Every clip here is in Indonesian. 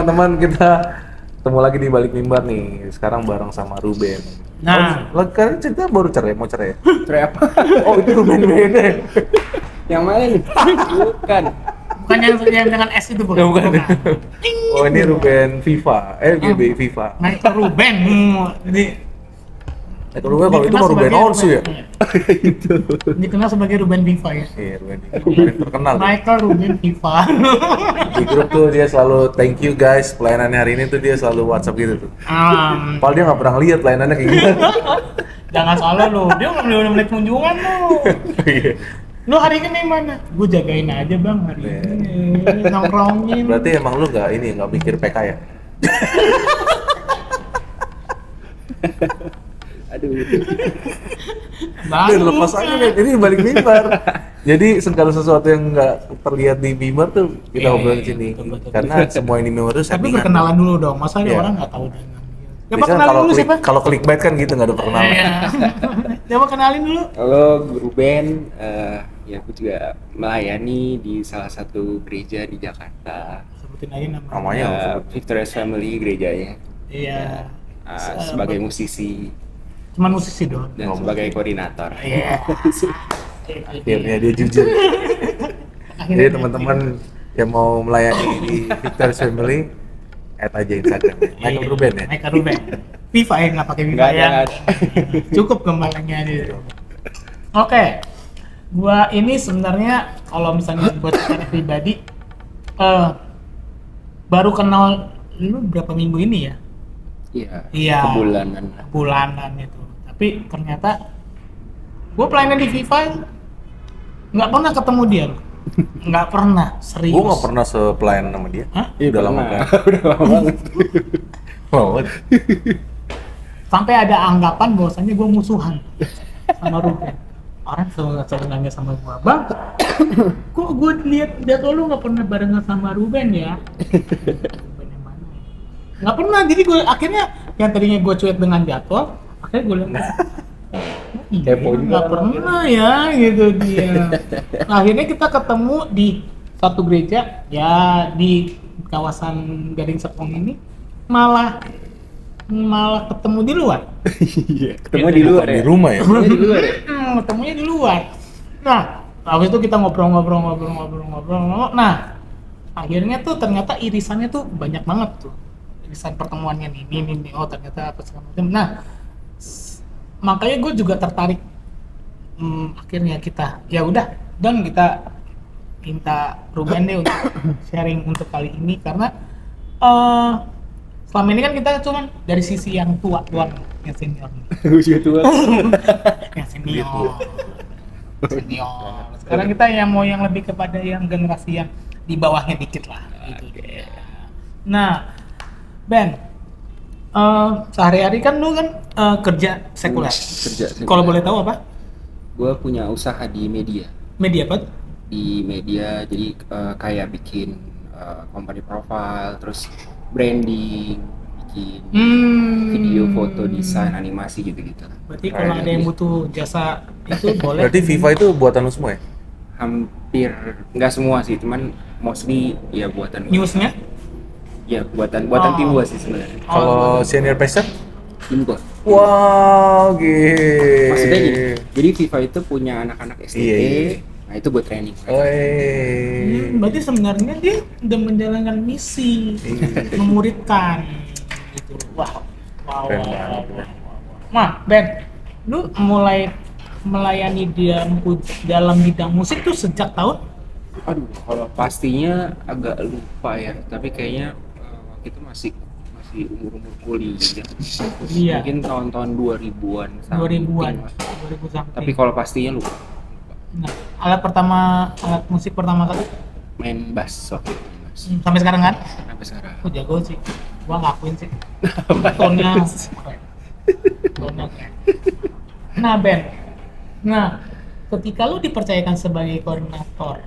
teman-teman, kita ketemu lagi di Balik Mimbar nih. Sekarang bareng sama Ruben. Nah, Kalian cerita baru cerai, mau cerai? Cerai apa? Oh, itu Ruben beda. Yang mana nih? Bukan. bukan yang dengan S itu bukan. Bukan. Oh, ini Ruben FIFA. GB FIFA. Nah, itu Ruben. Jadi Itu Ruben kalau itu mah Ruben Onsu ya? Dikenal sebagai Ruben Viva ya. Iya, Ruben. Paling terkenal. Michael Ruben Viva. Di grup tuh dia selalu thank you guys, pelayanannya hari ini tuh dia selalu WhatsApp gitu tuh. Padahal dia nggak pernah lihat pelayanannya kayak gimana. Jangan salah lu, dia nggak boleh menit kunjungan lu. Iya. Lu hari ini mana? Gue jagain aja bang hari ini, nongkrongin. Berarti emang lu nggak mikir PK ya? Aduh. Dan lepas aja deh, ini balik mimbar. Jadi segala sesuatu yang nggak terlihat di mimbar tuh kita Iya, obrolin iya, sini. betul. Karena semua ini mimbar tuh Tapi settingan. perkenalan dulu dong, masa ada Iya. orang nggak tahu dengan dia. Coba Biasanya kenalin dulu siapa? kalau clickbait kan gitu nggak ada perkenalan. Iya. Coba kenalin dulu. Halo, Guru Ben. Ya aku juga melayani di salah satu gereja di Jakarta. Sebutin aja nama. Namanya apa? Victorious Family gerejanya. Iya. Sebagai musisi Cuman musisi doang. dan sebagai koordinator. Iya. Akhirnya dia jujur. Jadi teman-teman yang mau melayani di Victor's Family, add aja Instagram. Michael Ruben ya. Michael Ruben. Viva ya, nggak pakai Viva Nggak ya. ada. Cukup kembaliannya aja. Oke. Gua ini sebenarnya kalau misalnya buat secara pribadi baru kenal lu berapa minggu ini ya? Iya. Bulanan itu. Tapi ternyata gue pelayanan di FIFA nggak pernah ketemu dia loh. Nggak pernah, serius. Gue nggak pernah sepelayan sama dia. Hah? Iya udah lama kan. Udah lama banget. Banget. Sampai ada anggapan bahwasannya gue musuhan sama Ruben. Orang selalu nanya sama gue, bang, kok gue lihat lu nggak pernah barengan sama Ruben ya? Ruben yang mana ya? Nggak pernah, jadi gue akhirnya yang tadinya gue cuek dengan jadwal, akhirnya gue lihat, iya, Kepo juga nggak pernah ya, gitu dia. Nah, akhirnya kita ketemu di satu gereja, ya di kawasan Gading Serpong ini, malah ketemu di luar. Iya, ketemu di luar ya. Di rumah ya. Ketemu di luar ya. Ketemunya di luar. Nah, habis itu kita ngobrol. Nah, akhirnya tuh ternyata irisannya tuh banyak banget tuh. Irisan pertemuannya ini. Oh, ternyata apa segala macam. Nah, makanya gue juga tertarik. Akhirnya kita, ya udah, dan kita minta Ruben deh untuk sharing untuk kali ini karena selama ini kan kita cuman dari sisi yang tua doang, yang senior. Gue juga tua. Yang senior. Sekarang kita yang mau yang lebih kepada yang generasi yang di bawahnya dikit lah. Gitu. Nah, Ben, sehari-hari kan lu kan kerja sekuler. Kerja sekuler. Kalau boleh tahu apa? Gue punya usaha di media. Media apa? Di media, jadi kayak bikin company profile, terus branding, bikin video, foto, desain, animasi gitu-gitu. Berarti kalau ada yang butuh jasa itu boleh. Berarti FIFA itu buatan lu semua ya? Hampir nggak semua sih, cuman mostly ya buatan gua. Newsnya? Ya buatan tim gua sih sebenarnya. Kalau senior passion? Tim gua. Wow, gitu. Maksudnya gini, jadi FIFA itu punya anak-anak STT, Iya. nah itu buat training. Berarti sebenarnya dia udah menjalankan misi, memuridkan gitu. Wow. Keren banget. Nah, Ben, lu mulai melayani dia dalam bidang musik tuh sejak tahun? Aduh, kalau pastinya agak lupa ya, tapi kayaknya waktu itu masih umur kuliah. Iya. Mungkin tahun-tahun 2000-an. 2000-an. lah. 2000 something. Tapi kalau pastinya lupa. Nah, alat musik pertama kali Main bass waktu itu, bass. sampai sekarang kan? Sampai sekarang. Aku jago sih. Gua ngakuin sih. Tone-nya keren. Tone-nya keren. Nah, Ben. Nah, ketika lu dipercayakan sebagai koordinator,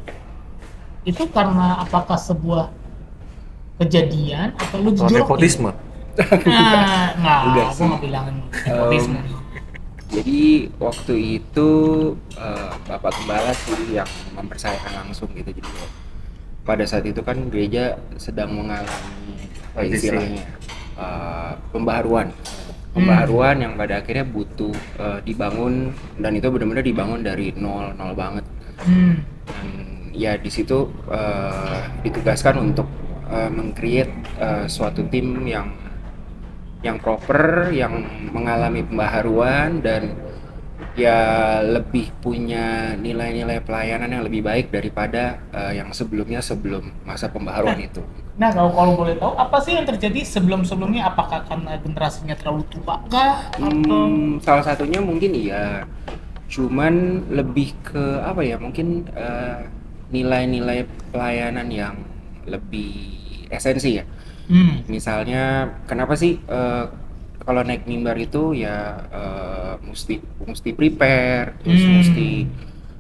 itu karena apakah sebuah kejadian atau lu Kalau jujur? nepotisme. Enggak Aku sih. nggak bilang nepotisme. Jadi waktu itu Bapak Gembala sih yang mempercayakan langsung gitu. Jadi pada saat itu kan gereja sedang mengalami istilahnya pembaharuan yang pada akhirnya butuh dibangun, dan itu benar-benar dibangun dari nol banget. Dan ya di situ ditugaskan untuk meng-create suatu tim yang proper, yang mengalami pembaharuan dan ya lebih punya nilai-nilai pelayanan yang lebih baik daripada yang sebelum masa pembaharuan itu. Nah, kalau boleh tahu, apa sih yang terjadi sebelum-sebelumnya? Apakah karena generasinya terlalu tua kah? Atau Salah satunya mungkin iya, cuman lebih ke apa ya, mungkin nilai-nilai pelayanan yang lebih esensi ya. Misalnya kenapa sih kalau naik mimbar itu ya mesti prepare, terus mesti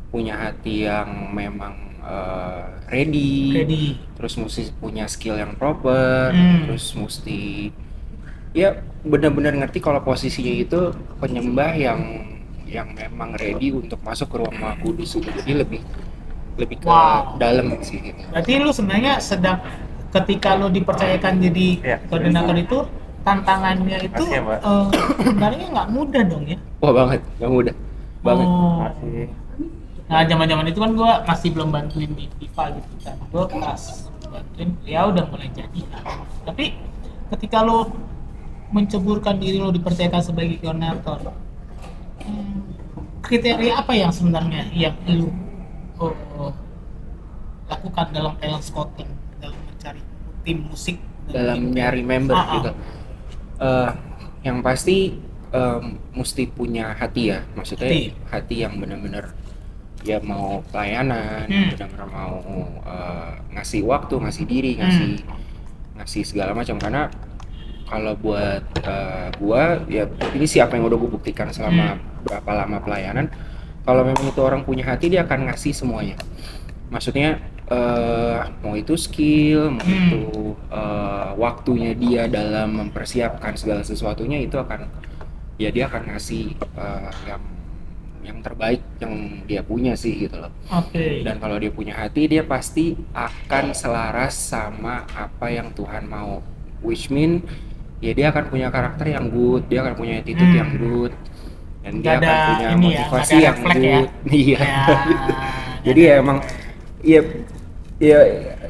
punya hati yang memang ready, terus mesti punya skill yang proper, terus mesti ya benar-benar ngerti kalau posisinya itu penyembah yang memang ready untuk masuk ke ruang Maha Kudus gitu. Jadi lebih ke dalam sih gitu. Berarti lu sebenarnya sedang ketika lu dipercayakan jadi koordinator itu, tantangannya itu sebenarnya nggak mudah dong ya? Wah banget, nggak mudah banget. Masih Nah, zaman-zaman itu kan gue masih belum bantuin di FIFA gitu kan. Gue pas bantuin, ya udah mulai jadi. Tapi ketika lo menceburkan diri lo dipercayakan sebagai koordinator, kriteria apa yang sebenarnya yang lo lakukan dalam talent scouting, dalam mencari tim musik, dalam nyari member gitu? Yang pasti mesti punya hati ya, maksudnya hati yang benar-benar ya mau pelayanan, benar-benar mau ngasih waktu, ngasih diri, ngasih segala macam. Karena kalau buat gua ya ini sih apa yang udah gua buktikan selama berapa lama pelayanan. Kalau memang itu orang punya hati, dia akan ngasih semuanya. Maksudnya mau itu skill, mau itu waktunya dia dalam mempersiapkan segala sesuatunya, itu akan ya dia akan ngasih yang terbaik yang dia punya sih gitu loh. Dan kalau dia punya hati, dia pasti akan selaras sama apa yang Tuhan mau, which mean ya dia akan punya karakter yang good, dia akan punya attitude yang good, dan dia akan punya motivasi yang good. Iya. Jadi ya emang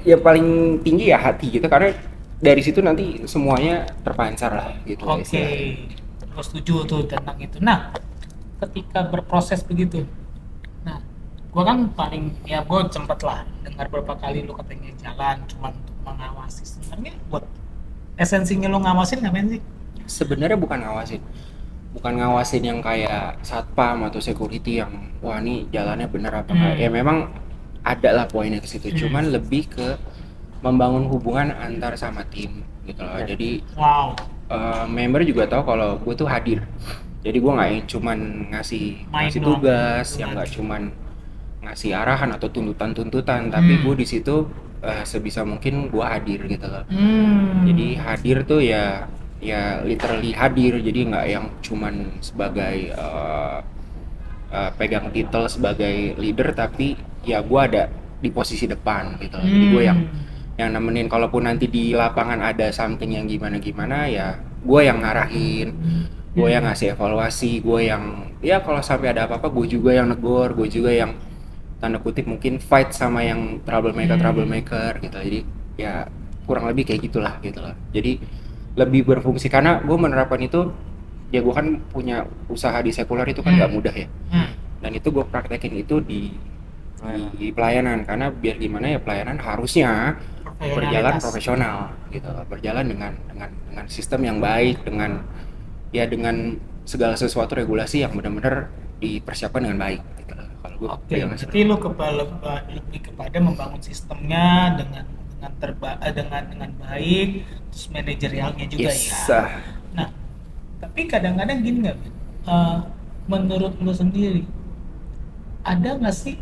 ya paling tinggi ya hati gitu, karena dari situ nanti semuanya terpancar lah gitu. Gue setuju tuh tentang itu. Nah, ketika berproses begitu, nah gue kan gue sempet lah dengar beberapa kali lu katanya jalan cuma untuk mengawasi. Sebenarnya buat esensinya lu ngawasin ngapain sih? Sebenarnya bukan ngawasin yang kayak satpam atau security yang wah nih jalannya bener apa enggak. Ya memang ada lah poinnya ke situ, cuman lebih ke membangun hubungan antar sama tim gitu loh. Jadi member juga tahu kalau gue tuh hadir. Jadi gue nggak cuman ngasih tugas, yang nggak cuman ngasih arahan atau tuntutan, tapi gue di situ sebisa mungkin gue hadir gitu loh. Jadi hadir tuh ya literally hadir, jadi nggak yang cuman sebagai pegang titel sebagai leader, tapi ya gue ada di posisi depan gitu loh. Jadi gue yang nemenin, kalaupun nanti di lapangan ada something yang gimana ya gue yang ngarahin, gue yang ngasih evaluasi, gue yang ya kalau sampai ada apa-apa gue juga yang negor, gue juga yang tanda kutip mungkin fight sama yang troublemaker gitu. Jadi ya kurang lebih kayak gitulah gitu loh. Jadi lebih berfungsi, karena gue menerapkan itu ya, gue kan punya usaha di sekuler itu kan nggak mudah ya, dan itu gue praktekin itu di pelayanan, karena biar gimana ya pelayanan harusnya berjalan profesional gitu, berjalan dengan sistem yang baik, dengan segala sesuatu regulasi yang benar-benar dipersiapkan dengan baik gitu. Kalau gue berarti lu lebih kepada membangun sistemnya dengan baik, terus manajerialnya juga ya. Nah, tapi kadang-kadang gini nggak, menurut lu sendiri ada nggak sih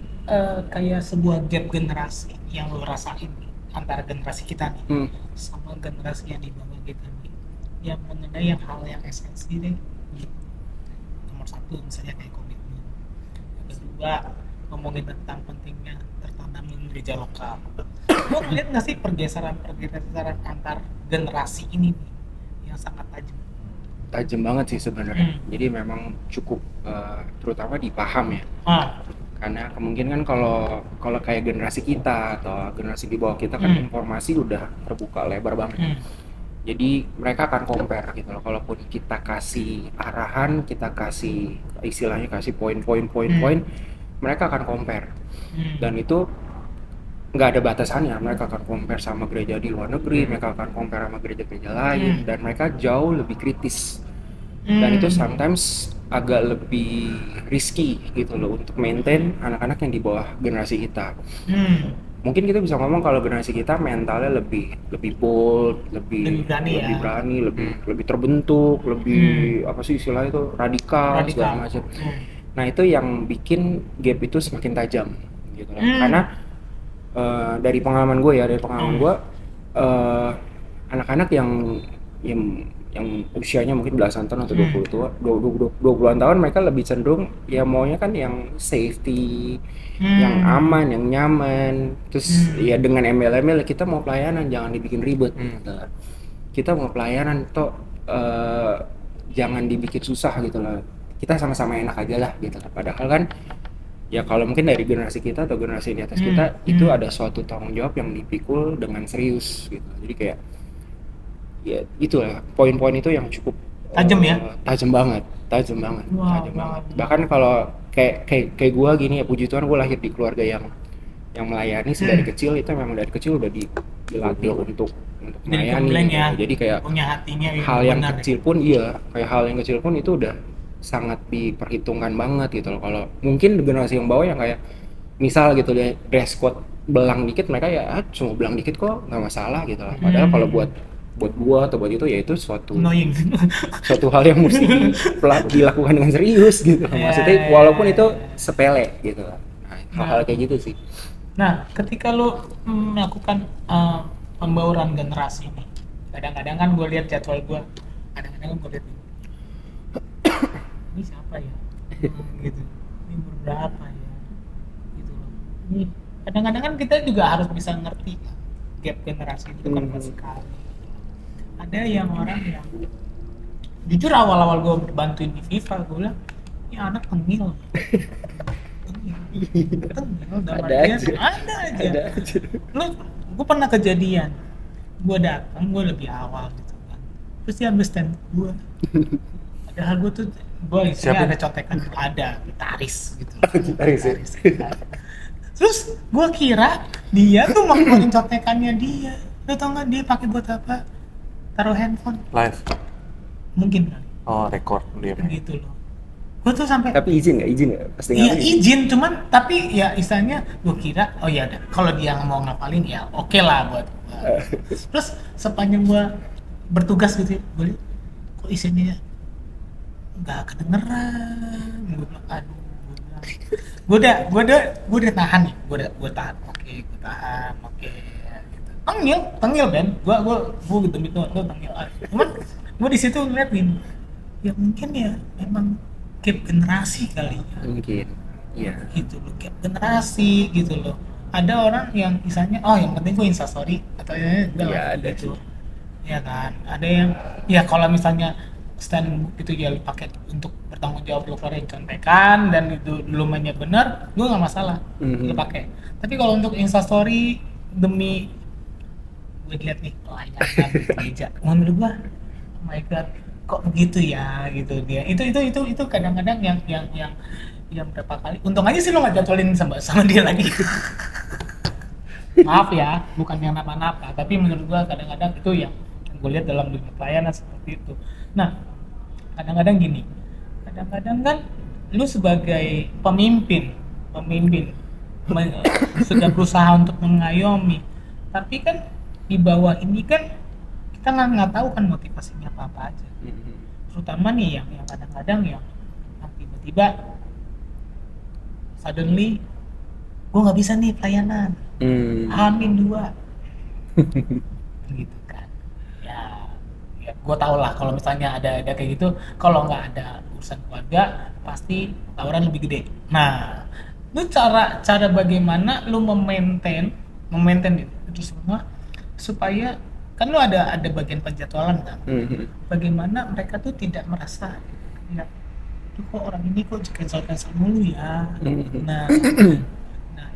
kayak sebuah gap generasi yang lu rasain antara generasi kita nih sama generasi yang di bawah kita nih, yang mengenai hal yang esensi deh. Nomor satu misalnya kayak komitmen, yang kedua ngomongin tentang pentingnya tertanamnya gereja lokal, Lo ngeliat nggak sih pergeseran antar generasi ini nih yang sangat tajam? Tajam banget sih sebenarnya. Hmm. Jadi memang cukup terutama dipaham ya. Ah, Karena kemungkinan kalau kalau kayak generasi kita atau generasi di bawah kita kan informasi udah terbuka lebar banget. Jadi mereka akan compare gitu loh. Kalaupun kita kasih arahan, kita kasih istilahnya kasih poin-poin, mereka akan compare. Dan itu nggak ada batasannya. Mereka akan compare sama gereja di luar negeri, mereka akan compare sama gereja-gereja lain, dan mereka jauh lebih kritis. Dan itu sometimes agak lebih risky gitu loh untuk maintain anak-anak yang di bawah generasi kita. Mungkin kita bisa ngomong kalau generasi kita mentalnya lebih bold, lebih berani, lebih terbentuk, lebih apa sih istilahnya itu radikal. Segala macam. Nah itu yang bikin gap itu semakin tajam gitu loh. Karena dari pengalaman gue anak-anak yang usianya mungkin belasan tahun atau 20-an tahun, mereka lebih cenderung ya maunya kan yang safety, yang aman, yang nyaman. Terus ya dengan embel-embel kita mau pelayanan jangan dibikin ribet. Kita mau pelayanan toh jangan dibikin susah gitu loh. Kita sama-sama enak aja lah gitu. Padahal kan ya kalau mungkin dari generasi kita atau generasi di atas kita itu ada suatu tanggung jawab yang dipikul dengan serius gitu. Jadi kayak ya itulah poin-poin itu yang cukup tajam ya, tajam banget. Bahkan kalau kayak gue gini ya, puji Tuhan gue lahir di keluarga yang melayani dari kecil. Itu memang dari kecil udah dilatih untuk melayani ya. Jadi kayak punya hatinya hal yang kecil pun itu udah sangat diperhitungkan banget gitu loh. Kalau mungkin generasi yang bawah yang kayak misal gitu dia dress code belang dikit, mereka ya cuma belang dikit kok nggak masalah gitu lah. Padahal kalau buat gua atau buat itu ya itu suatu hal yang mesti dilakukan dengan serius gitu. Maksudnya walaupun itu sepele gitu. Nah, hal-hal kayak gitu sih. Nah, ketika lu melakukan pembauran generasi ini, kadang-kadang kan gue lihat jadwal gue, kadang-kadang gue lihat ini siapa ya, gitu, ini umur berapa ya, gitu loh. Ini kadang-kadang kan kita juga harus bisa ngerti gap generasi itu kan sekali. Ada yang orang yang jujur awal-awal gue bantuin di FIFA, gue bilang ini anak tengil ada aja. Gue pernah kejadian, gue datang gue lebih awal gitu kan, terus dia ambil stand gue, padahal gue tuh ada contekan, ada gitaris gitu. Gitaris. Terus gue kira dia tuh mau ngeluarin contekannya dia. Lo tau nggak dia pakai buat apa? Taruh handphone. Live. Mungkin kali. Oh, record dia. Gitu loh. Gue tuh sampai. Tapi izin nggak? Pasti nggak. Iya izin, cuman tapi ya istilahnya gue kira, oh ya kalau dia mau ngapalin ya oke lah buat. Terus sepanjang gue bertugas gitu, gue lihat kok isinya nggak kedengeran. Gue bilang aduh. Gue udah tahan nih, gue tahan, gue tahan, gitu. Tengil Ben, gue demi Tuhan gue tengil. Cuman gue di situ ngeliatin, ya mungkin ya memang gap generasi kali ya. Mungkin, iya. Gitu loh, gap generasi gitu loh. Ada orang yang misalnya, oh yang penting gue instastory atau ya ada gitu. Ya kan, ada yang ya kalau misalnya stand itu ya lu pakai untuk bertanggung jawab, lu keluarin contekan dan itu lu mainnya benar, gue nggak masalah lu pakai. Tapi kalau untuk instastory demi gue lihat nih pelayanan gereja, menurut gue oh my god kok begitu ya gitu dia. Itu kadang-kadang yang berapa kali, untung aja sih lo nggak jadwalin sama dia lagi. Maaf ya, bukan yang napa-napa, tapi menurut gue kadang-kadang itu yang gue lihat dalam dunia pelayanan seperti itu. Nah, kadang-kadang gini, kadang-kadang kan lu sebagai pemimpin sudah berusaha untuk mengayomi, tapi kan di bawah ini kan kita nggak tahu kan motivasinya apa aja. Terutama nih yang kadang-kadang yang tiba-tiba suddenly gue nggak bisa nih pelayanan, H-2 gitu kan. Ya gue tau lah kalau misalnya ada kayak gitu, kalau nggak ada urusan keluarga pasti tawaran lebih gede. Nah, lu cara bagaimana lu memaintain itu itu semua supaya kan lu ada bagian penjadwalan kan. Bagaimana mereka tuh tidak merasa ya tuh kok orang ini kok cancel mulu ya. Nah,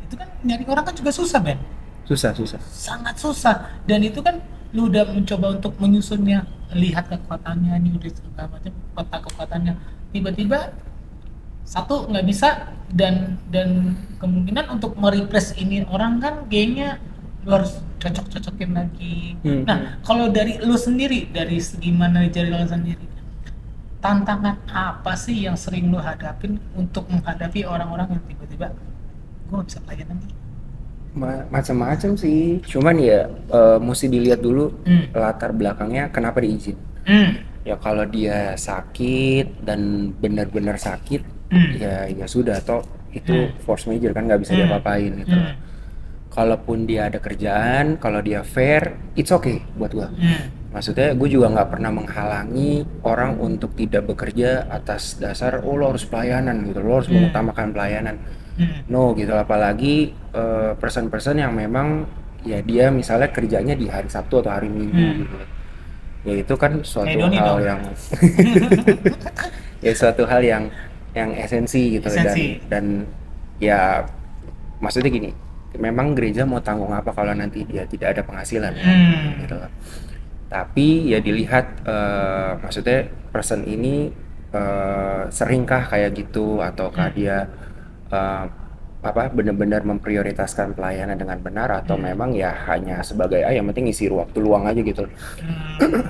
itu kan nyari orang kan juga susah, Ben. Susah. Sangat susah. Dan itu kan lu udah mencoba untuk menyusunnya, lihat kekuatannya nih udah segala macam peta kekuatannya. Tiba-tiba satu nggak bisa dan kemungkinan untuk mereplace ini orang kan kayaknya lu harus cocok-cocokin lagi. Nah, kalau dari lu sendiri, dari segi manajerial sendiri, tantangan apa sih yang sering lu hadapin untuk menghadapi orang-orang yang tiba-tiba gue nggak bisa pelayanan nih? Macam-macam sih, cuman ya mesti dilihat dulu latar belakangnya kenapa diizin. Ya kalau dia sakit dan benar-benar sakit, ya sudah, toh itu force major kan, nggak bisa diapa-apain gitu. Kalaupun dia ada kerjaan, kalau dia fair, it's okay buat gua. Maksudnya gue juga nggak pernah menghalangi orang untuk tidak bekerja atas dasar lo harus pelayanan gitu, lo harus mengutamakan pelayanan. No gitu, apalagi person-person yang memang ya dia misalnya kerjanya di hari Sabtu atau hari Minggu gitu. Ya itu kan suatu hal yang ya suatu hal yang esensi gitu. Dan ya maksudnya gini, memang gereja mau tanggung apa kalau nanti dia tidak ada penghasilan gitu. Tapi ya dilihat maksudnya person ini seringkah kayak gitu, ataukah dia benar-benar memprioritaskan pelayanan dengan benar, atau memang ya hanya sebagai yang penting isi waktu luang aja gitu.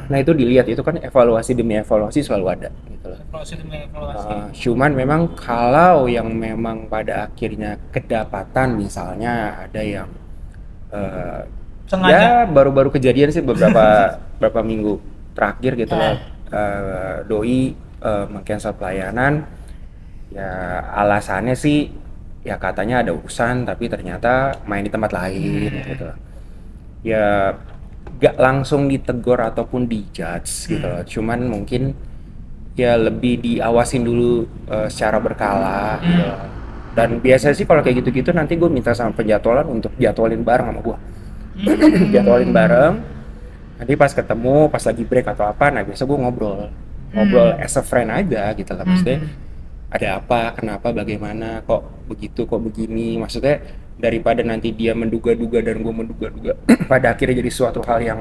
Nah itu dilihat, itu kan evaluasi demi evaluasi selalu ada gitu. Evaluasi demi evaluasi. Cuman memang kalau yang memang pada akhirnya kedapatan, misalnya ada yang ya baru-baru kejadian sih beberapa minggu terakhir gitu lah, doi meng-cancel pelayanan. Ya alasannya sih ya katanya ada urusan, tapi ternyata main di tempat lain gitu. Ya gak langsung ditegur ataupun dijudge gitu loh. Cuman mungkin ya lebih diawasin dulu secara berkala gitu. Dan biasanya sih kalau kayak gitu-gitu nanti gue minta sama penjadwalan untuk jadwalin bareng sama gue. Jadwalin bareng, nanti pas ketemu, pas lagi break atau apa, nah biasa gue ngobrol as a friend aja gitu lah. Maksudnya ada apa, kenapa, bagaimana, kok begitu, kok begini. Maksudnya daripada nanti dia menduga-duga dan gue menduga-duga pada akhirnya jadi suatu hal yang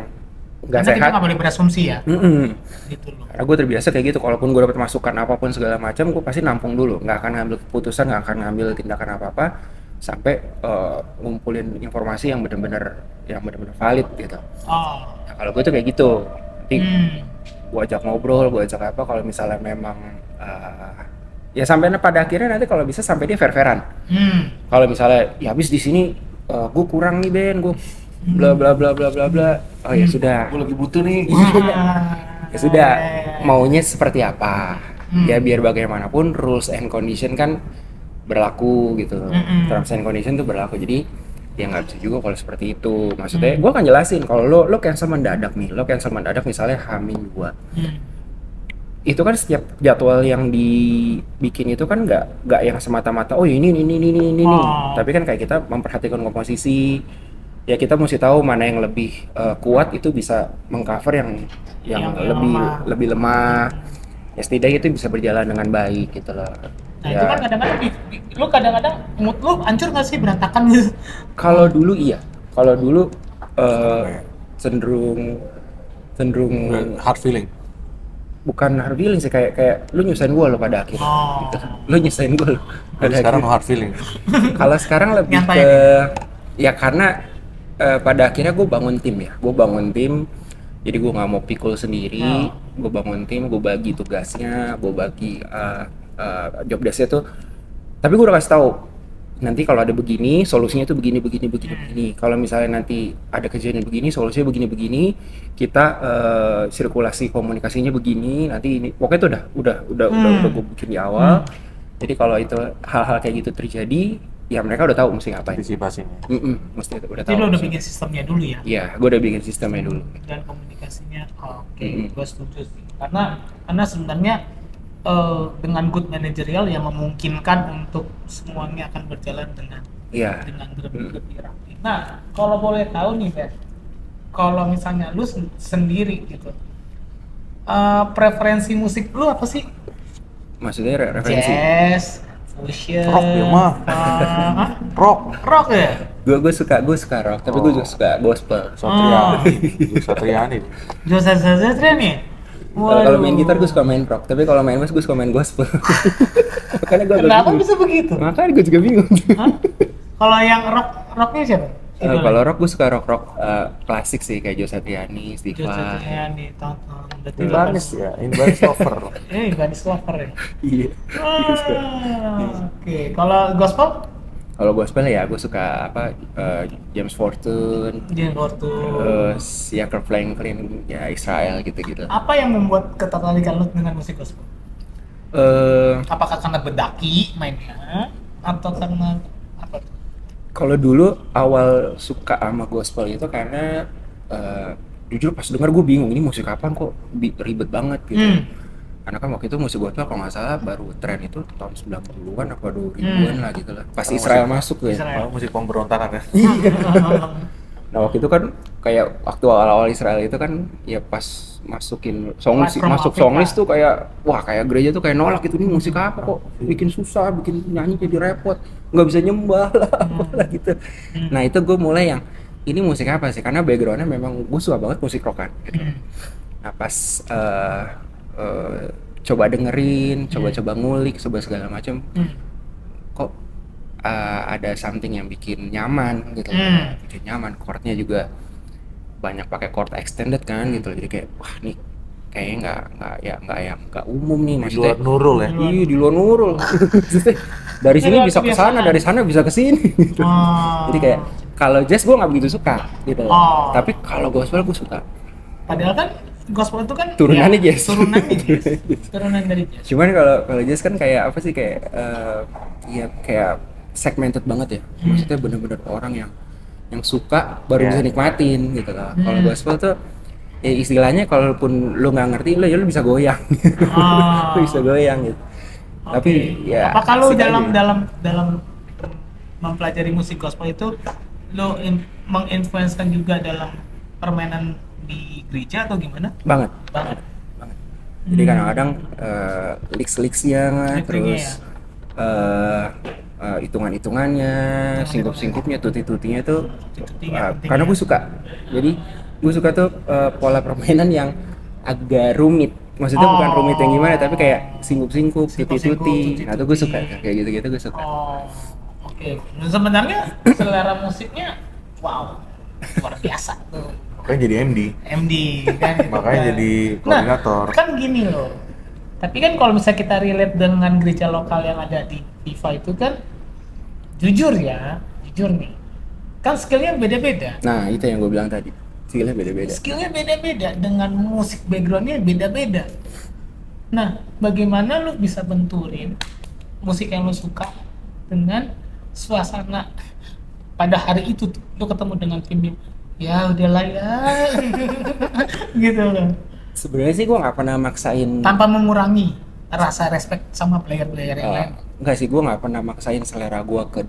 nggak sehat. Kita nggak boleh berasumsi ya. Gitu loh. Karena gue terbiasa kayak gitu, kalaupun gue dapat masukan apapun segala macam, gue pasti nampung dulu, nggak akan ngambil keputusan, nggak akan ngambil tindakan apa-apa sampai ngumpulin informasi yang benar-benar valid gitu. Nah, kalau gue tuh kayak gitu, nanti gue ajak ngobrol, gue ajak apa, kalau misalnya memang ya sampai pada akhirnya nanti kalau bisa sampai dia fair-fairan. Kalau misalnya ya habis di sini gue kurang nih Ben, gue bla bla bla bla bla bla. Oh ya sudah. Gue lagi butuh nih. Ya sudah, maunya seperti apa? Ya biar bagaimanapun rules and condition kan berlaku gitu. Terms and condition tuh berlaku. Jadi ya nggak bisa juga kalau seperti itu. Maksudnya gue akan jelasin kalau lo cancel mendadak nih, misalnya H-2. Itu kan setiap jadwal yang dibikin itu kan nggak yang semata-mata ini, tapi kan kayak kita memperhatikan komposisi. Ya kita mesti tahu mana yang lebih kuat, itu bisa mengcover yang lebih lemah. Ya setidaknya itu bisa berjalan dengan baik gitu loh. Nah ya. Itu kan kadang-kadang mood lu hancur nggak sih, berantakan gitu? Kalau dulu iya, cenderung hard feeling. Bukan hard feeling sih, kayak lu nyusahin gue lo pada akhirnya. Gitu. Lu nyusahin gue lo. Sekarang hard feeling. Kalau sekarang lebih ke ya karena pada akhirnya gue bangun tim. Jadi gue nggak mau pikul sendiri. Gue bangun tim, gue bagi tugasnya, gue bagi job desk-nya tuh. Tapi gue udah kasih tahu, nanti kalau ada begini, solusinya tuh begini. Kalau misalnya nanti ada kejadian begini, solusinya begini. Kita sirkulasi komunikasinya begini. Nanti ini, pokoknya itu udah gue bikin di awal. Jadi kalau itu hal-hal kayak gitu terjadi, ya mereka udah tahu mesti ngapain. Antisipasinya. Mesti udah tahu. Jadi lo udah bikin sistemnya dulu ya? Iya, gue udah bikin sistemnya dulu. Dan komunikasinya, gue setuju sih. Karena sebenarnya dengan good managerial yang memungkinkan untuk semuanya akan berjalan dengan Iya. dengan lebih rapi. Nah, kalau boleh tahu nih, Beth, kalau misalnya lu sendiri gitu, preferensi musik lu apa sih? Maksudnya referensi. Jazz, fusion, Rock ya mah. hah? Rock. Rock ya? Gue suka rock, tapi gue juga suka gospel. Satriani. Josa Satria nih? Kalau main gitar gue suka main rock, tapi kalau main bass gue suka main gospel. Makanya gue agak Kenapa bingung. bisa begitu? Makanya gue juga bingung. Hah? Kalau yang rocknya siapa? Kalau rock gue suka rock klasik sih kayak Joe Satriani, Josa Steve. Satria nih, tonton. Inbanis ya, Inbanis lover. Inbanis lover ya? Iya. Oke, kalau gospel? Kalau gospel ya gue suka James Fortune, James Fortune. terus ya Kirk Franklin, ya Israel gitu-gitu. Apa yang membuat ketertarikan lu dengan musik gospel? Apakah karena bedaki mainnya atau karena apa tuh? Kalau dulu awal suka sama gospel itu karena jujur pas denger gue bingung ini musik apaan kok ribet banget gitu. Karena kan waktu itu musik gospel kalau nggak salah baru tren itu tahun 90-an apa 2000-an lah gitu lah. Pas Kalau Israel musik- masuk tuh ya. Israel. Kalau musik pemberontakan ya. Nah waktu itu kan kayak waktu awal-awal Israel itu kan ya pas masukin songlist, From masuk Africa. songlist tuh kayak wah kayak gereja tuh kayak nolak itu nih musik apa kok bikin susah, bikin nyanyi jadi repot, nggak bisa nyembah lah apalah gitu. Nah itu gue mulai yang ini musik apa sih, karena backgroundnya memang gue suka banget musik rock kan gitu. Nah pas coba dengerin, coba ngulik, coba segala macam, kok ada something yang bikin nyaman gitu, bikin nyaman. Chordnya juga banyak pakai chord extended kan gitu, jadi kayak wah nih kayaknya nggak umum nih Di maksudnya. luar Nurul ya. Iya di luar nurul. Dari sini bisa ke sana, dari sana bisa ke sini. Gitu. Jadi kayak kalau jazz gue nggak begitu suka gitu. Oh. Tapi kalau gospel gue suka. Padahal kan gospel itu kan Turunannya ya, jazz. Turunan dari jazz. Cuman kalau jazz kan kayak apa sih, kayak ya kayak segmented banget ya. Maksudnya bener-bener orang yang suka baru bisa nikmatin gitu lah. Kalau gospel tuh ya istilahnya kalaupun lu nggak ngerti lu bisa goyang. Lu bisa goyang gitu. Tapi ya apakah lu asik aja. dalam mempelajari musik gospel itu lu menginfluenskan juga dalam permainan di gereja atau gimana? Banget. Banget. Jadi kadang-kadang liks-liksnya terus hitungan-hitungannya, singkup-singkupnya, tuti-tutinya tuh karena gue suka. Jadi gue suka tuh pola permainan yang agak rumit. Maksudnya bukan rumit yang gimana, tapi kayak singkup-singkup, tuti-tuti. Nah, tuh gue suka kayak gitu-gitu gue suka. Oh, oke. Nah, sebenarnya selera musiknya wow, luar biasa tuh. Makanya jadi MD. MD kan gitu Makanya kan. jadi koordinator. Nah, kan gini loh. Tapi kan kalau misalnya kita relate dengan gereja lokal yang ada di FIFA itu kan jujur nih. Kan skillnya beda-beda. Nah, itu yang gue bilang tadi. Skillnya beda-beda. Skillnya beda-beda dengan musik backgroundnya beda-beda. Nah, bagaimana lu bisa benturin musik yang lu suka dengan suasana pada hari itu tuh, lu ketemu dengan tim ya udahlah ya gitu loh, Sebenarnya sih gue nggak pernah maksain. tanpa mengurangi rasa respect sama player-player yang lain. Enggak sih, gue nggak pernah maksain selera gue ke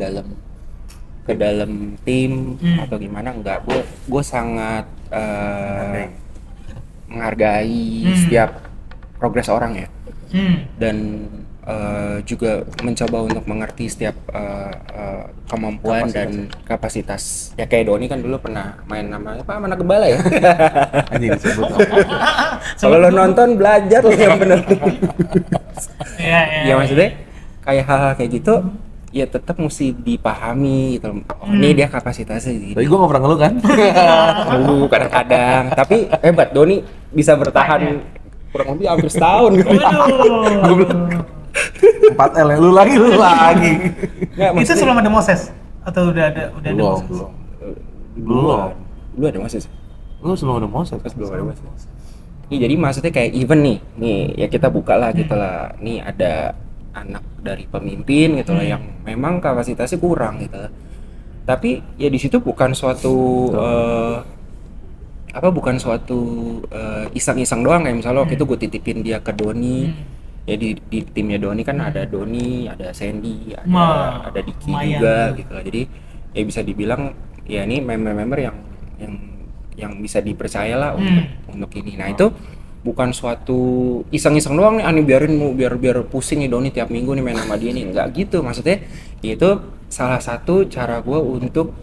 dalam tim atau gimana, enggak. Gue sangat menghargai setiap progres orang ya, dan juga mencoba untuk mengerti setiap kemampuan dan kapasitas. Ya kayak Doni kan dulu pernah main nama apa, anak gembala ya. Anjing disebut. Kalau lo nonton belajar lo yang benar. Iya. Ya maksudnya kayak hal-hal kayak gitu ya tetap mesti dipahami gitu. Oh, ini dia kapasitasnya Tapi gini. gue gak pernah ngeluh kan? Kadang-kadang. Tapi hebat, Doni bisa bertahan kurang lebih hampir setahun. Waduh. 4L ya, lu lagi. Nggak, Itu maksudnya- sebelum ada Moses atau udah ada Moses? Belum. Lu ada Moses? Lu sebelum ada Moses. Pas belum ada Moses. Jadi maksudnya kayak event nih ya kita buka lah gitu lah. Nih ada anak dari pemimpin gitu lah yang memang kapasitasnya kurang gitu lah. Tapi ya di situ bukan suatu iseng-iseng doang, kayak misalnya waktu itu gue titipin dia ke Doni. ya di timnya Doni kan ada Doni, ada Sandy, ada Diki lumayan juga tuh. gitu lah. Jadi ya bisa dibilang ya ini member-member yang yang bisa dipercaya lah untuk ini. Nah itu bukan suatu iseng-iseng doang nih, ani biarin mau biar pusing nih Doni tiap minggu nih main sama dia nih, nggak gitu. Maksudnya itu salah satu cara gue untuk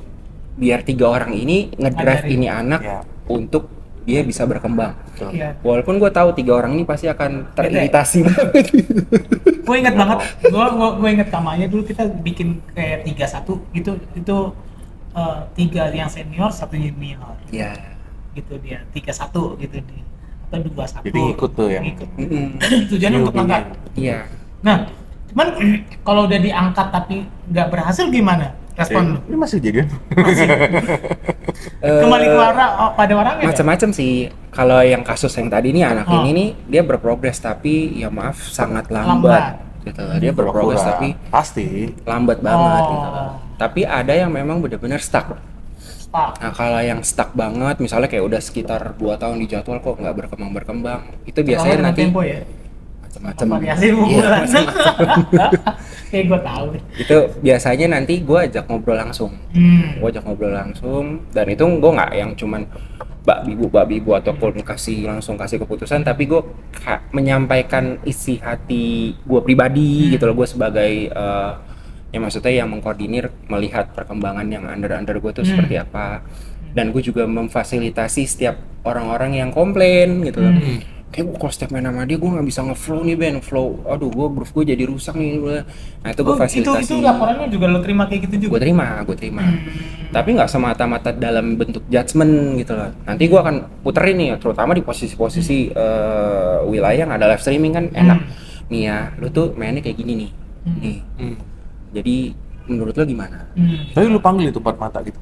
biar 3 orang ini ngedrive Ngajarin. ini anak Ya. untuk dia bisa berkembang. Iya. Walaupun gue tahu 3 orang ini pasti akan teriritasi banget. Gue inget banget, gue inget kamarnya dulu kita bikin kayak 3-1 gitu, itu 3 yang senior, 1 junior. Ya. Gitu dia, 3-1 gitu dia. Atau 2-1. Jadi ngikut tuh ya? Ngikut. Mm-mm. Tujuannya untuk ngangkat. Iya. Nah, cuman kalau udah diangkat tapi nggak berhasil gimana respon lu? Ini masih jadian? Masih kembali ke pada orangnya nggak? Macam-macam sih. Kalau yang kasus yang tadi nih anak Oh. ini nih dia berprogres tapi ya maaf sangat Lambat. lambat. Gitu. Dia berprogres Pura-pura. tapi pasti lambat banget Oh. gitu. Tapi ada yang memang benar-benar stuck. Stop. Nah kalau yang stuck banget, misalnya kayak udah sekitar 2 tahun di jadwal kok nggak berkembang, itu biasanya Terlalu nanti tempo ya. macam-macam. Variasi Iya, bulan. macam-macam. Kayak gue tahu. Itu biasanya nanti gue ajak ngobrol langsung. Gue ajak ngobrol langsung, dan itu gue nggak yang cuman bak bibu ataupun langsung kasih keputusan, tapi gue menyampaikan isi hati gue pribadi gitu loh. Gue sebagai ya maksudnya yang mengkoordinir melihat perkembangan yang under gue tuh seperti apa, dan gue juga memfasilitasi setiap orang-orang yang komplain gitu loh. Kayak gue kalau setiap main sama dia gue nggak bisa ngeflow nih Ben, flow, aduh groove gue jadi rusak nih. Nah itu gue fasilitasi. Itu laporannya juga lo terima kayak gitu juga? Gue terima. Tapi nggak semata-mata dalam bentuk judgement gitu loh. Nanti gue akan puterin nih, terutama di posisi-posisi wilayah yang ada live streaming kan enak. Nih ya, lu tuh mainnya kayak gini nih. Nih. Jadi menurut lo gimana? Tapi lu panggil itu 4 mata gitu?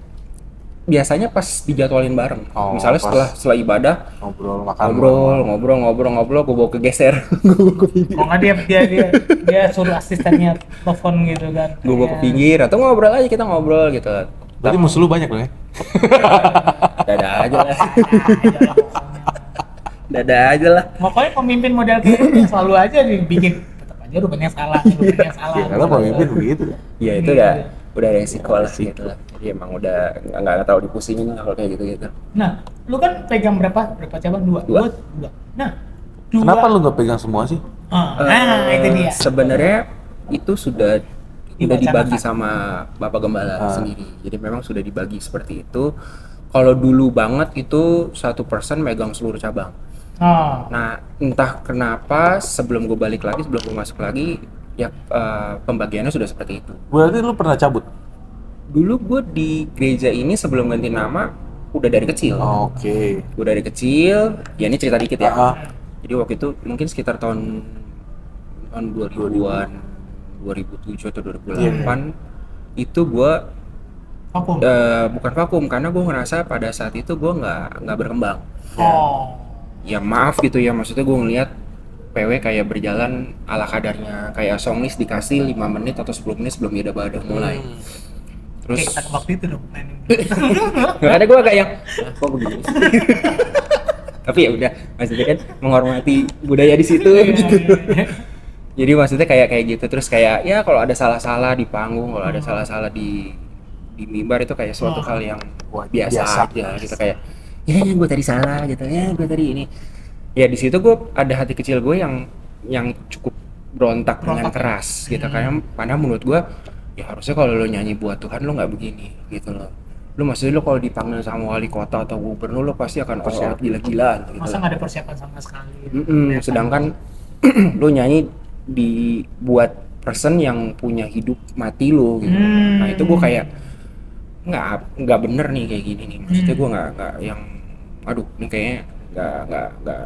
Biasanya pas dijadwalin bareng. Oh, Misalnya pas setelah ibadah ngobrol, makan ngobrol, gue bawa ke geser. Gue bawa ke pinggir. Oh nggak dia suruh asistennya telepon gitu kan? Gue bawa ke pinggir atau ngobrol aja, kita ngobrol gitu. Berarti musuh lu banyak loh ya? Dada aja lah. Dada aja lah. Pokoknya pemimpin model kayak gitu yang selalu aja dibikin tetap aja rupanya salah. Karena pemimpin begitu kan? Iya itu udah resiko lah gitu lah. Jadi emang udah nggak terlalu dipusingin lah kalau kayak gitu. Nah, lu kan pegang berapa cabang? Dua. Nah, dua. Kenapa lu nggak pegang semua sih? Nah, itu dia. Sebenarnya itu sudah dibagi Diwacanakan. sama Bapak Gembala sendiri. Jadi memang sudah dibagi seperti itu. Kalau dulu banget itu 1% megang seluruh cabang. Oh. Nah, entah kenapa sebelum gue balik lagi, sebelum gue masuk lagi, ya pembagiannya sudah seperti itu. Berarti lu pernah cabut? Dulu gue di gereja ini sebelum ganti nama udah dari kecil. Oke. Gue dari kecil, ya ini cerita dikit ya. Ah. Jadi waktu itu mungkin sekitar tahun 2000-an, 2007 atau 2008 itu gue Vakum. bukan vakum, karena gue ngerasa pada saat itu gue nggak berkembang. Oh. Ya maaf gitu ya, maksudnya gue ngeliat PW kayak berjalan ala kadarnya, kayak songlist dikasih 5 menit atau 10 menit sebelum dia udah mulai. Terus Kayak waktu itu dong planning. makanya gue kayak kok begini sih? Tapi ya udah, maksudnya kan menghormati budaya di situ gitu. Jadi maksudnya kayak gitu, terus kayak ya kalau ada salah-salah di panggung, kalau ada salah-salah di mimbar itu kayak suatu hal yang biasa aja gitu, kayak ya gue tadi salah gitu, ya gue tadi ini. Ya di situ gue ada hati kecil gue yang cukup berontak dengan keras gitu, karena menurut gue ya harusnya kalau lo nyanyi buat Tuhan lo nggak begini gitu loh. Lo maksudnya lo kalau dipanggil sama wali kota atau gubernur lo pasti akan all out gila-gilaan gitu. Masa nggak ada persiapan sama sekali? Sedangkan lo nyanyi dibuat person yang punya hidup mati lo gitu. Nah itu gue kayak nggak bener nih kayak gini nih. Maksudnya gue nggak yang aduh ini kayaknya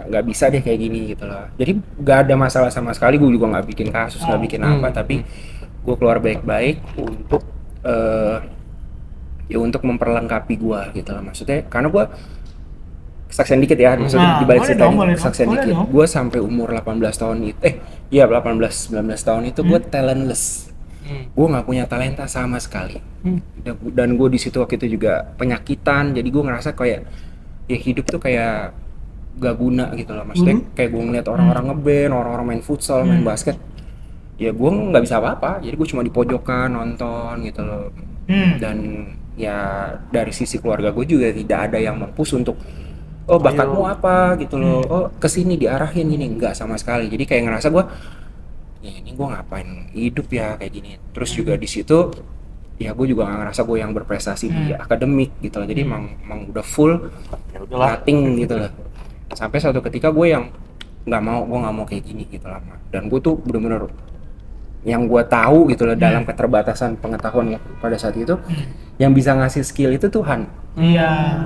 nggak bisa deh kayak gini gitu loh. Jadi nggak ada masalah sama sekali, gue juga nggak bikin kasus, nggak bikin apa, tapi gue keluar baik-baik untuk ya untuk memperlengkapi gue gitu loh. Maksudnya karena gue kesaksian dikit ya, maksudnya dibalik cerita ini kesaksian dikit. Gue sampai umur 18 tahun itu 18-19 tahun itu gue talentless. Gue nggak punya talenta sama sekali. Dan gue di situ waktu itu juga penyakitan, jadi gue ngerasa kayak ya hidup tuh kayak gak guna gitu loh. Maksudnya kayak gue ngeliat orang-orang ngeband, orang-orang main futsal, main basket, ya gue nggak bisa apa-apa. Jadi gue cuma di pojokan nonton gitu loh. Dan ya dari sisi keluarga gue juga tidak ada yang mempush untuk oh bakatmu apa gitu loh, oh kesini diarahin gini, nggak sama sekali. Jadi kayak ngerasa gue ya ini gue ngapain hidup ya kayak gini. Terus juga di situ ya gue juga nggak ngerasa gue yang berprestasi di akademik gitu loh. Jadi emang udah full nothing gitu loh. Sampai suatu ketika gue yang gue nggak mau kayak gini gitu lama. Dan gue tuh bener-bener yang gue tahu gitu loh dalam keterbatasan pengetahuan pada saat itu, yang bisa ngasih skill itu Tuhan. Iya.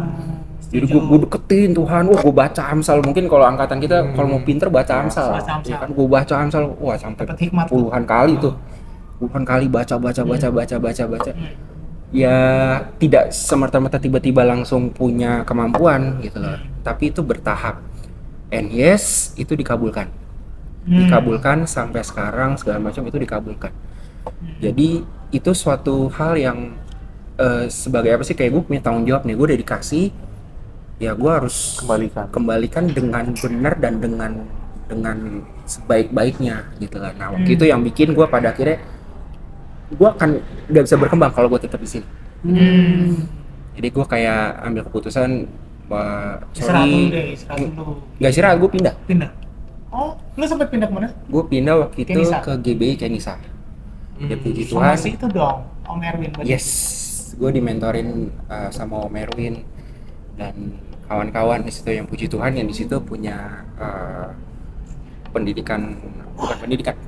Jadi gue deketin Tuhan, gue baca Amsal. Mungkin kalau angkatan kita kalau mau pinter baca Amsal, ya kan gue baca Amsal, wah sampai puluhan kali tuh, puluhan kali baca. Ya tidak semerta-merta tiba-tiba langsung punya kemampuan gitu loh, tapi itu bertahap. And yes, itu dikabulkan. Dikabulkan sampai sekarang segala macam itu dikabulkan. Jadi itu suatu hal yang sebagai apa sih, kayak gue punya tanggung jawab nih, gue udah dikasih, ya gue harus kembalikan dengan benar dan dengan sebaik-baiknya gitu lah. Nah waktu itu yang bikin gue pada akhirnya gue akan nggak bisa berkembang kalau gue tetap di sini. Jadi gue kayak ambil keputusan istirahat dulu. Nggak istirahat, gue pindah. Oh, lu sempat pindah kemana? Gue pindah waktu itu Kenisa. ke GBI Kenisa. Ya puji Sama Tuhan. si itu dong, Om Erwin. Yes, gue dimentorin sama Om Erwin dan kawan-kawan di situ yang puji Tuhan yang di situ punya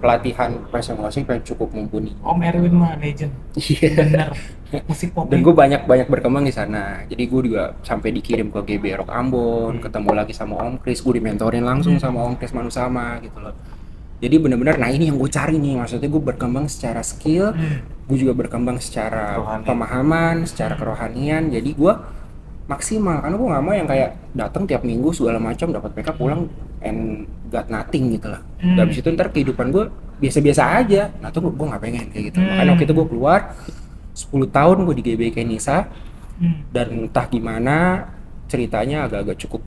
pelatihan press musik yang cukup mumpuni. Om Erwin mah legend. Iya. Bener. Musik pop. Dan gue banyak berkembang di sana. Jadi gue juga sampai dikirim ke GB Rock Ambon, ketemu lagi sama Om Kris, gue dimentorin langsung sama Om Kris Manusama gitu loh. Jadi benar-benar, nah ini yang gue cari nih, maksudnya gue berkembang secara skill, gue juga berkembang secara pemahaman, secara kerohanian. Jadi gue maksimal, karena gue nggak mau yang kayak datang tiap minggu segala macam dapat PK pulang and got nothing gitu lah. Dan abis itu ntar kehidupan gue biasa-biasa aja. Nah tuh gue nggak pengen kayak gitu. Makanya waktu itu gue keluar 10 tahun gue di GBI Kenisa, dan entah gimana ceritanya agak-agak cukup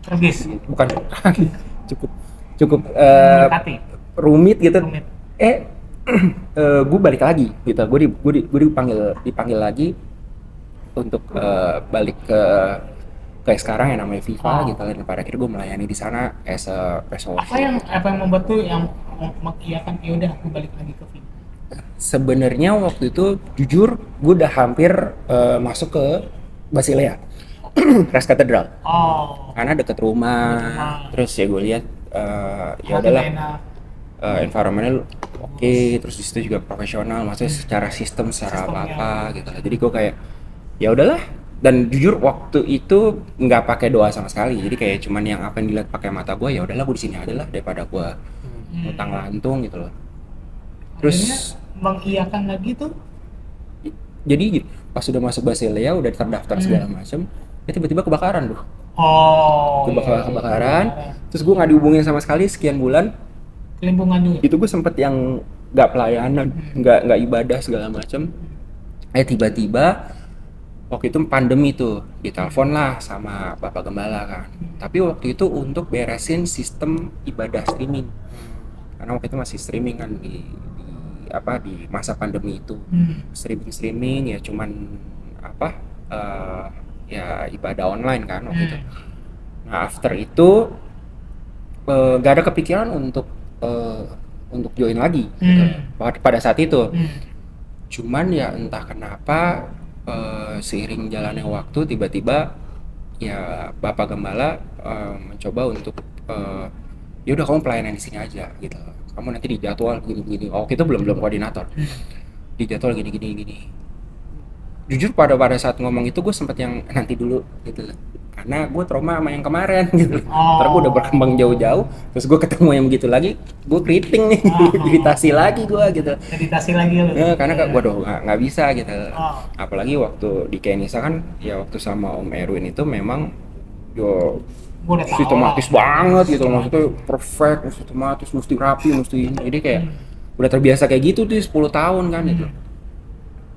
tragis. Bukan cukup rumit gitu. Gue balik lagi gitu. Gue dipanggil lagi untuk balik ke kayak sekarang yang namanya FIFA gitu. Dan pada akhirnya gue melayani di sana as a press officer. Apa yang membuat tuh yang mengiyakan ya udah aku balik lagi ke FIFA? Sebenarnya waktu itu jujur gue udah hampir masuk ke Basilea Christ Cathedral. Karena deket rumah. Terus ya gue lihat ya udahlah environmentnya oke, terus di situ juga profesional, maksudnya secara sistem secara apa gitu. Jadi gue kayak ya udahlah. Dan jujur waktu itu nggak pakai doa sama sekali, jadi kayak cuman yang apa yang dilihat pakai mata gue, ya udahlah gue di sini aja lah daripada gue utang lantung gitu loh. Terus akhirnya mengiyakan lagi tuh. Jadi pas sudah masuk Basilea udah terdaftar segala macam, ya tiba-tiba kebakaran tuh. Kebakaran. Terus gue nggak dihubungin sama sekali sekian bulan. Kelimpungan juga. Itu gue sempet yang nggak pelayanan, nggak ibadah segala macam. Tiba-tiba waktu itu pandemi tuh ditelepon lah sama Bapak Gembala kan. Tapi waktu itu untuk beresin sistem ibadah streaming. Karena waktu itu masih streaming kan di masa pandemi itu. Streaming ya cuman ya ibadah online kan waktu itu. Nah after itu gak ada kepikiran untuk join lagi gitu, pada saat itu. Cuman ya entah kenapa seiring jalannya waktu tiba-tiba ya Bapak Gembala mencoba untuk ya udah kamu pelayanan di sini aja gitu. Kamu nanti dijadwal gini-gini. Waktu itu belum koordinator. Dijadwal gini. Jujur pada saat ngomong itu gue sempet yang nanti dulu gitu. Karena gue trauma sama yang kemarin gitu. Terus gue udah berkembang jauh-jauh, terus gue ketemu yang begitu lagi, gue keriting nih, iritasi lagi gue gitu. Iritasi lagi lu. Karena gue nggak bisa gitu. Apalagi waktu di Kenisa kan, ya waktu sama Om Erwin itu memang sistematis banget gitu, maksudnya perfect, sistematis, mesti rapi, mesti ini. Jadi kayak udah terbiasa kayak gitu tuh 10 tahun kan gitu.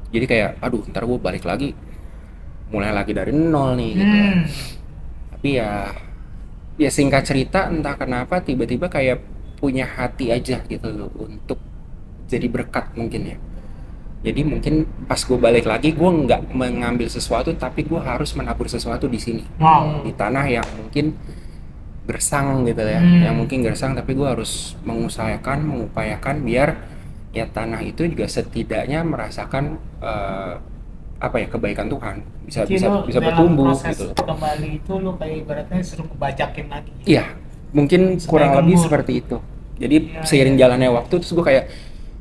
Jadi kayak aduh ntar gue balik lagi mulai lagi dari nol nih gitu. Tapi ya singkat cerita entah kenapa tiba-tiba kayak punya hati aja gitu loh untuk jadi berkat mungkin ya. Jadi mungkin pas gue balik lagi gue nggak mengambil sesuatu tapi gue harus menabur sesuatu di sini, Wow. di tanah yang mungkin gersang gitu ya, yang mungkin gersang tapi gue harus mengupayakan biar ya tanah itu juga setidaknya merasakan apa ya, kebaikan Tuhan, bisa Jadi bisa lo bisa dalam bertumbuh proses gitu. kembali itu lo kayak ibaratnya suruh ngebajakin lagi. Iya, mungkin Supaya kurang lebih gembur. seperti itu. Jadi Iya, seiring iya. jalannya waktu terus gue kayak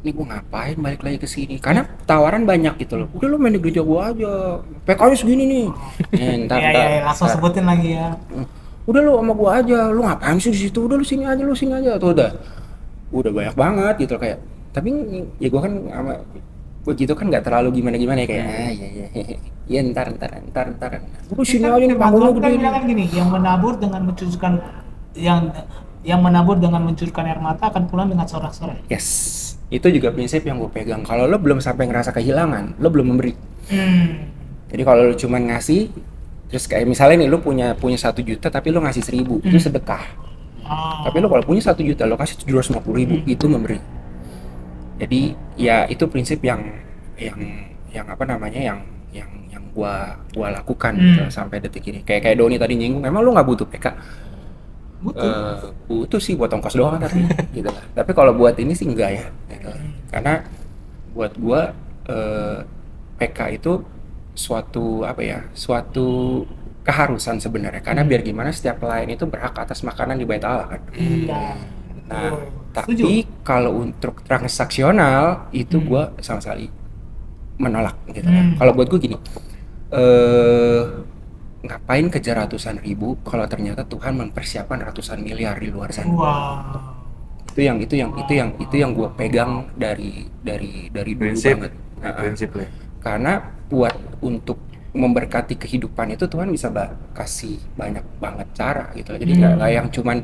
ini gue ngapain balik lagi ke sini? Karena tawaran banyak gitu loh. Udah lu main di gereja gue aja. PK-nya segini nih. Ntar, Iya, iya, langsung ntar. sebutin lagi ya. Udah lu sama gua aja. Lu ngapain sih di situ? Udah lu sini aja, lu sini aja. Tuh udah banyak banget gitu loh, kayak. Tapi ya gua kan sama begitu kan nggak terlalu gimana-gimana ya, kayak ya ntar lu sini Kan aja nih firman bangunnya Tuhan gede kan nih. bilang kan gini, yang menabur dengan mencurahkan yang menabur dengan mencurahkan air mata akan pulang dengan sorak-sorai. Yes, itu juga prinsip yang gue pegang. Kalau lo belum sampai ngerasa kehilangan, lo belum memberi. Jadi kalau lo cuma ngasih, terus kayak misalnya nih lo punya 1 juta tapi lo ngasih 1.000, itu sedekah. Tapi lo kalau punya 1 juta lo kasih 750.000, itu memberi. Jadi ya itu prinsip yang apa namanya, yang gua lakukan gitu sampai detik ini. Kayak Doni tadi nyinggung, memang lo nggak butuh PK. Butuh sih buat ongkos doang tapi gitu lah. Tapi kalau buat ini sih enggak ya gitu. Karena buat gua PK itu suatu apa ya, suatu keharusan sebenarnya, karena biar gimana setiap pelayan itu berhak atas makanan di bait Allah kan. Iya. Nah, Setuju. tapi kalau untuk transaksional itu gua sama sekali menolak gitu kan. Kalau buat gua gini, ngapain kejar ratusan ribu kalau ternyata Tuhan mempersiapkan ratusan miliar di luar sana. Wow. Itu yang gue pegang dari dulu Prinsip, banget. prinsip lah. Karena buat untuk memberkati kehidupan itu Tuhan bisa kasih banyak banget cara gitu. Jadi nggak yang cuman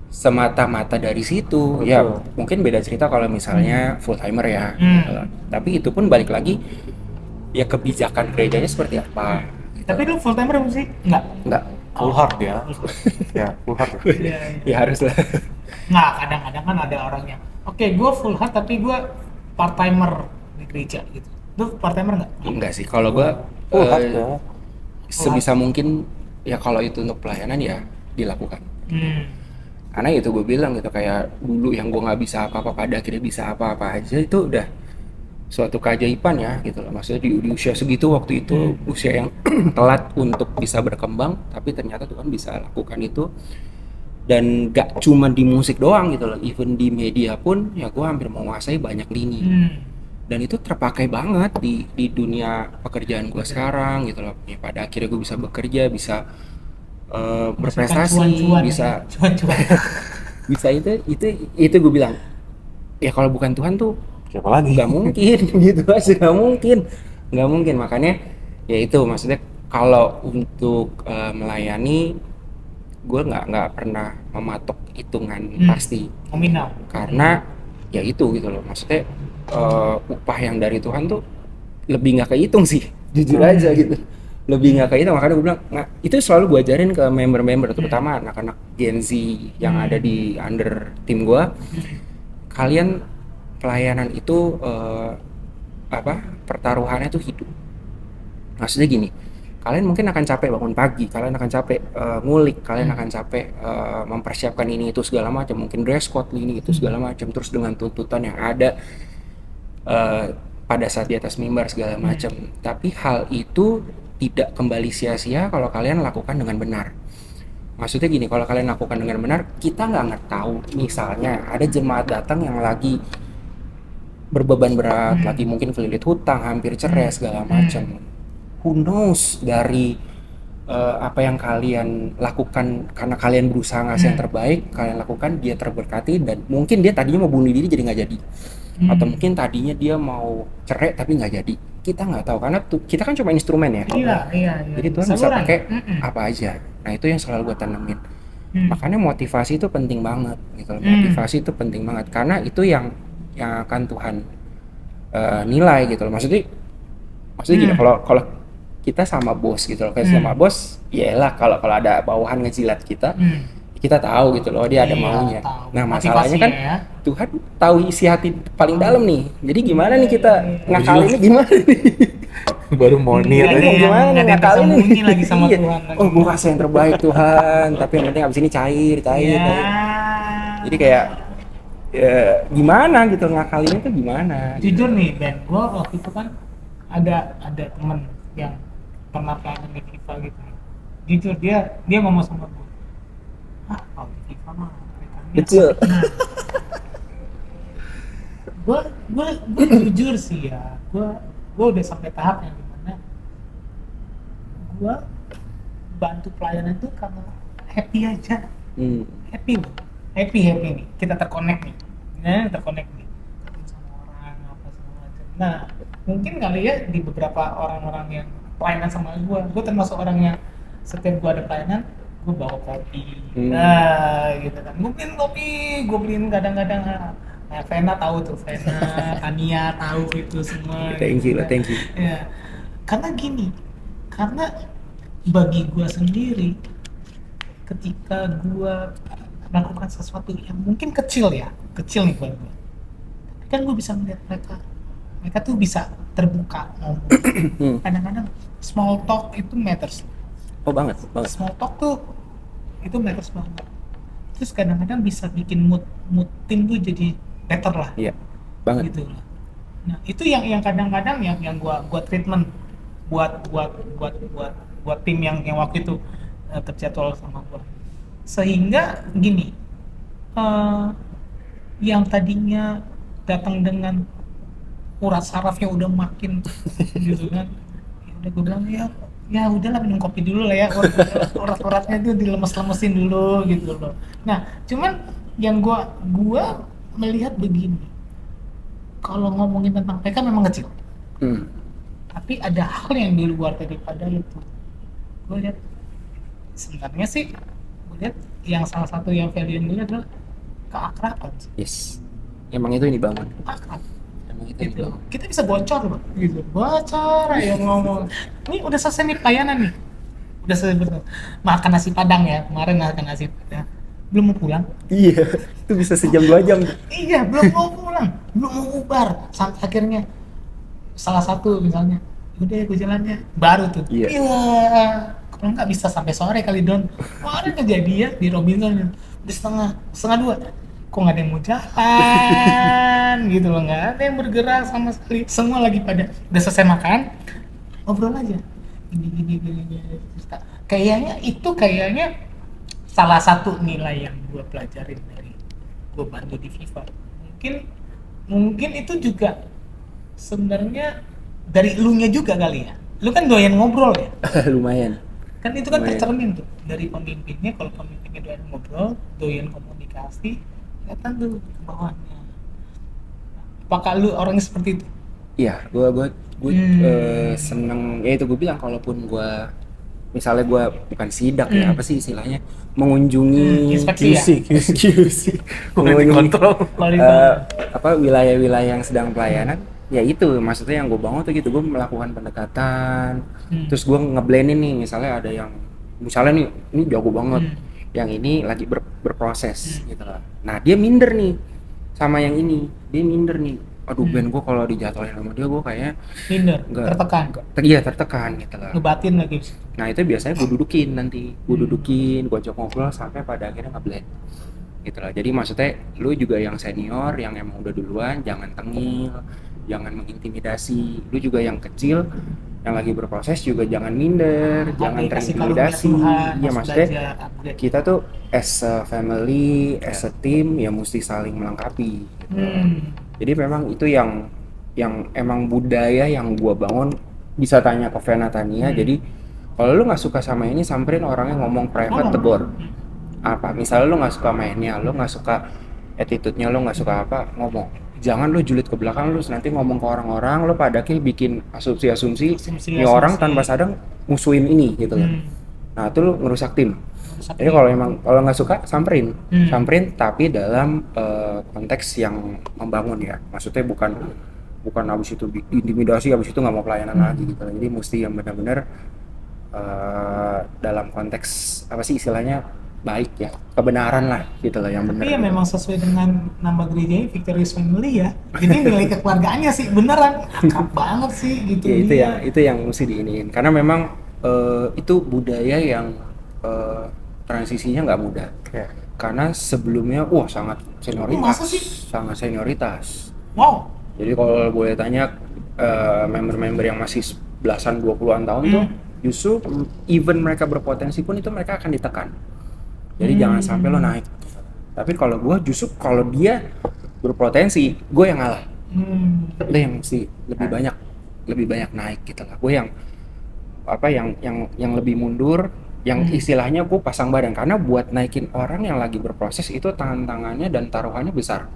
semata-mata dari situ. Betul. Ya mungkin beda cerita kalau misalnya full timer ya. Tapi itu pun balik lagi ya kebijakan gerejanya seperti apa. Tapi lu full timer apa sih? Enggak. Full heart ya. Ya, full heart. Iya. Ya harus lah. Nggak, kadang-kadang kan ada orangnya. Oke, gue full heart tapi gue part timer di gereja gitu. Lu part timer nggak? Enggak sih, kalau gua Full heart ya. sebisa mungkin ya kalau itu untuk pelayanan ya dilakukan. Karena itu gue bilang gitu, kayak dulu yang gue nggak bisa apa-apa pada akhirnya bisa apa-apa aja, itu udah suatu keajaiban ya gitu loh. Maksudnya di usia segitu waktu itu usia yang telat untuk bisa berkembang, tapi ternyata Tuhan bisa lakukan itu. Dan gak cuma di musik doang gitu loh, even di media pun ya gue hampir menguasai banyak lini. Dan itu terpakai banget di dunia pekerjaan gue sekarang gitu loh. Ya, pada akhirnya gue bisa bekerja, bisa berprestasi, Cuan-cuan, bisa cuan-cuan. bisa itu gue bilang ya kalau bukan Tuhan tuh Siapa lagi? nggak mungkin gitu aja, nggak mungkin. Makanya ya itu maksudnya kalau untuk melayani gue nggak pernah mematok hitungan pasti, Nominal. karena ya itu gitu loh, maksudnya upah yang dari Tuhan tuh lebih nggak kehitung sih, jujur aja gitu, lebih nggak kehitung. Makanya gue bilang itu selalu gue ajarin ke member-member, terutama anak-anak Gen Z yang ada di under tim gue. Kalian pelayanan itu pertaruhannya tuh hidup. Maksudnya gini, kalian mungkin akan capek bangun pagi, kalian akan capek ngulik, kalian akan capek mempersiapkan ini itu segala macam, mungkin dress code ini itu segala macam, terus dengan tuntutan yang ada pada saat di atas mimbar segala macam. Tapi hal itu tidak kembali sia-sia kalau kalian lakukan dengan benar. Maksudnya gini, kalau kalian lakukan dengan benar, kita nggak tahu misalnya ada jemaat datang yang lagi berbeban berat, lagi mungkin kelilit hutang, hampir cerai segala macam. Who knows dari apa yang kalian lakukan, karena kalian berusaha ngasih yang terbaik, kalian lakukan, dia terberkati, dan mungkin dia tadinya mau bunuh diri jadi nggak jadi, atau mungkin tadinya dia mau cerai tapi nggak jadi. Kita nggak tahu, karena kita kan cuma instrumen ya. Iya. Jadi Tuhan bisa pakai apa aja. Nah itu yang selalu gue tanemin. Makanya motivasi itu penting banget gitu. Motivasi itu penting banget, karena itu yang akan Tuhan nilai gitu loh. Maksudnya gini, kalau kita sama bos gitu loh. Kayak sama bos, yaelah kalau ada bawahan ngejilat kita tahu gitu loh dia ada Iya, maunya. tahu. Nah, Motivasi masalahnya kan ya. Tuhan tahu isi hati paling dalam nih. Jadi gimana nih kita ngakalinnya gimana nih? Baru mau Iya, niat iya. aja. Mau gimana Nggak nih ada yang ngakalinnya? tersembunyi lagi sama Iya. Tuhan. Oh, gua kasih yang terbaik Tuhan, tapi yang penting abis ini cair. Iya. Jadi kayak ya, gimana gitu ngakalinnya tuh gimana? Jujur nih Ben, gue waktu itu kan ada temen yang pernah pelayanan di FIFA gitu. Jujur dia ngomong sama gue, kalau di FIFA mah rekannya Betul. gue jujur sih ya, gue udah sampai tahap yang dimana gue bantu pelayanan tuh karena happy aja. Happy nih, kita terkonek nih, ketemu sama orang apa segala macam. Nah, mungkin kali ya di beberapa orang-orang yang pelayanan sama gue termasuk orang yang setiap gue ada pelayanan, gue bawa kopi, nah gitu kan, gue beliin kadang-kadang. Nah, Vena tahu tuh, Tania tahu itu semua. Thank you. Ya, karena gini, karena bagi gue sendiri, ketika gue melakukan sesuatu yang mungkin kecil nih buat gue, tapi kan gue bisa melihat mereka tuh bisa terbuka ngomong. Kadang-kadang small talk itu matters. Oh banget. Small talk tuh itu matters banget. Terus kadang-kadang bisa bikin mood tim tuh jadi better lah. Iya, banget. Gitu lah. Nah, itu yang kadang-kadang yang gua treatment buat tim yang waktu itu terjadwal sama gua. Sehingga gini, yang tadinya datang dengan urat sarafnya udah makin gitu kan, ya udah gue bilang ya udahlah minum kopi dulu lah ya, urat-uratnya itu dilemes-lemesin dulu gitu loh. Nah, cuman yang gua melihat begini, kalau ngomongin tentang PK memang kecil, tapi ada hal yang di luar daripada itu. Gue lihat sebenarnya sih, gue lihat yang salah satu yang value gue adalah keakraban. Yes, emang itu ini bangun. Akrab. Emang itu Gitu. ini bangun. Kita bisa bocor loh, gitu. Bocor ya ngomong. Ini udah selesai nih pelayanan nih. Udah selesai betul. Makan nasi padang ya, kemarin makan nasi padang. Belum mau pulang. Iya, itu bisa sejam 2 jam. Iya, belum mau pulang, belum mau bubar. Sampai akhirnya salah satu misalnya, udah gue jalannya, baru tuh. Iya. Kalau nggak bisa sampai sore kali Don. Kemarin kejadian di Robinson, di setengah 2. Kok nggak ada yang mau jalan gitu loh, nggak ada yang bergerak sama sekali. Semua lagi pada udah selesai makan, ngobrol aja. Gini. Kayaknya salah satu nilai yang gue pelajarin dari gue bantu di FIFA. Mungkin itu juga sebenarnya dari elunya juga kali ya. Lu kan doyan ngobrol ya. Lumayan. Kan itu kan Lumayan. tercermin tuh dari pemimpinnya. Kalau pemimpinnya doyan ngobrol, doyan komunikasi, kelihatan tuh ke bawahnya. Apakah lu orangnya seperti itu? Iya, gue seneng. Ya itu gue bilang, kalaupun gue misalnya gue bukan sidak ya, apa sih istilahnya, mengunjungi Inspeksi ya? QC, Quality control. apa wilayah-wilayah yang sedang pelayanan, ya itu maksudnya yang gue bangun tuh gitu. Gue melakukan pendekatan, terus gue ngeblendin nih, misalnya ada yang misalnya ini jago banget, yang ini lagi berproses gitu lah. Nah dia minder nih sama yang ini, dia minder nih. Aduh Ben, gue kalau dijatuhin sama dia gue kayaknya minder, tertekan gitu lah. ngebatin lagi. Nah itu biasanya gue dudukin nanti, gue ajak ngobrol sampai pada akhirnya ngeblend gitu lah. Jadi maksudnya lu juga yang senior, yang emang udah duluan, jangan tengil, jangan mengintimidasi. Lu juga yang kecil, yang lagi berproses juga jangan minder, jangan terintimidasi. Ya maksudnya kita tuh as a family, as a team ya mesti saling melengkapi gitu. Jadi memang itu yang emang budaya yang gua bangun. Bisa tanya ke Vena Tania. Jadi kalau lu nggak suka sama ini, samperin orangnya, ngomong private, tegur. Apa misalnya lu nggak suka mainnya, lu nggak suka attitude-nya, lu nggak suka apa, ngomong. Jangan lu julid ke belakang, lu nanti ngomong ke orang-orang, lu pada akhirnya bikin asumsi ini orang tanpa sadar musuhin ini gitu loh. Nah itu lu ngerusak tim. Jadi kalau nggak suka, samperin, tapi dalam konteks yang membangun ya. Maksudnya bukan bukan abis itu intimidasi, abis itu nggak mau pelayanan lagi gitu. Jadi mesti yang benar-benar dalam konteks apa sih istilahnya baik ya, kebenaran lah gitu loh yang benar. Tapi ya memang sesuai dengan nama gerejanya Victorious Family ya. Jadi nilai kekeluargaannya sih beneran akrab banget sih gitu. Ya, itu yang mesti diiniin karena memang itu budaya yang transisinya nggak mudah. Karena sebelumnya sangat senioritas. Masa sih? Sangat senioritas. Wow. Jadi kalau boleh tanya member-member yang masih belasan 20-an tahun tuh justru even mereka berpotensi pun itu mereka akan ditekan. Jadi jangan sampai lo naik. Tapi kalau gue justru kalau dia berpotensi, gue yang ngalah. Lo yang mesti lebih banyak naik gitu lah. Gue yang yang lebih mundur, yang istilahnya gue pasang badan karena buat naikin orang yang lagi berproses itu tantangannya dan taruhannya besar.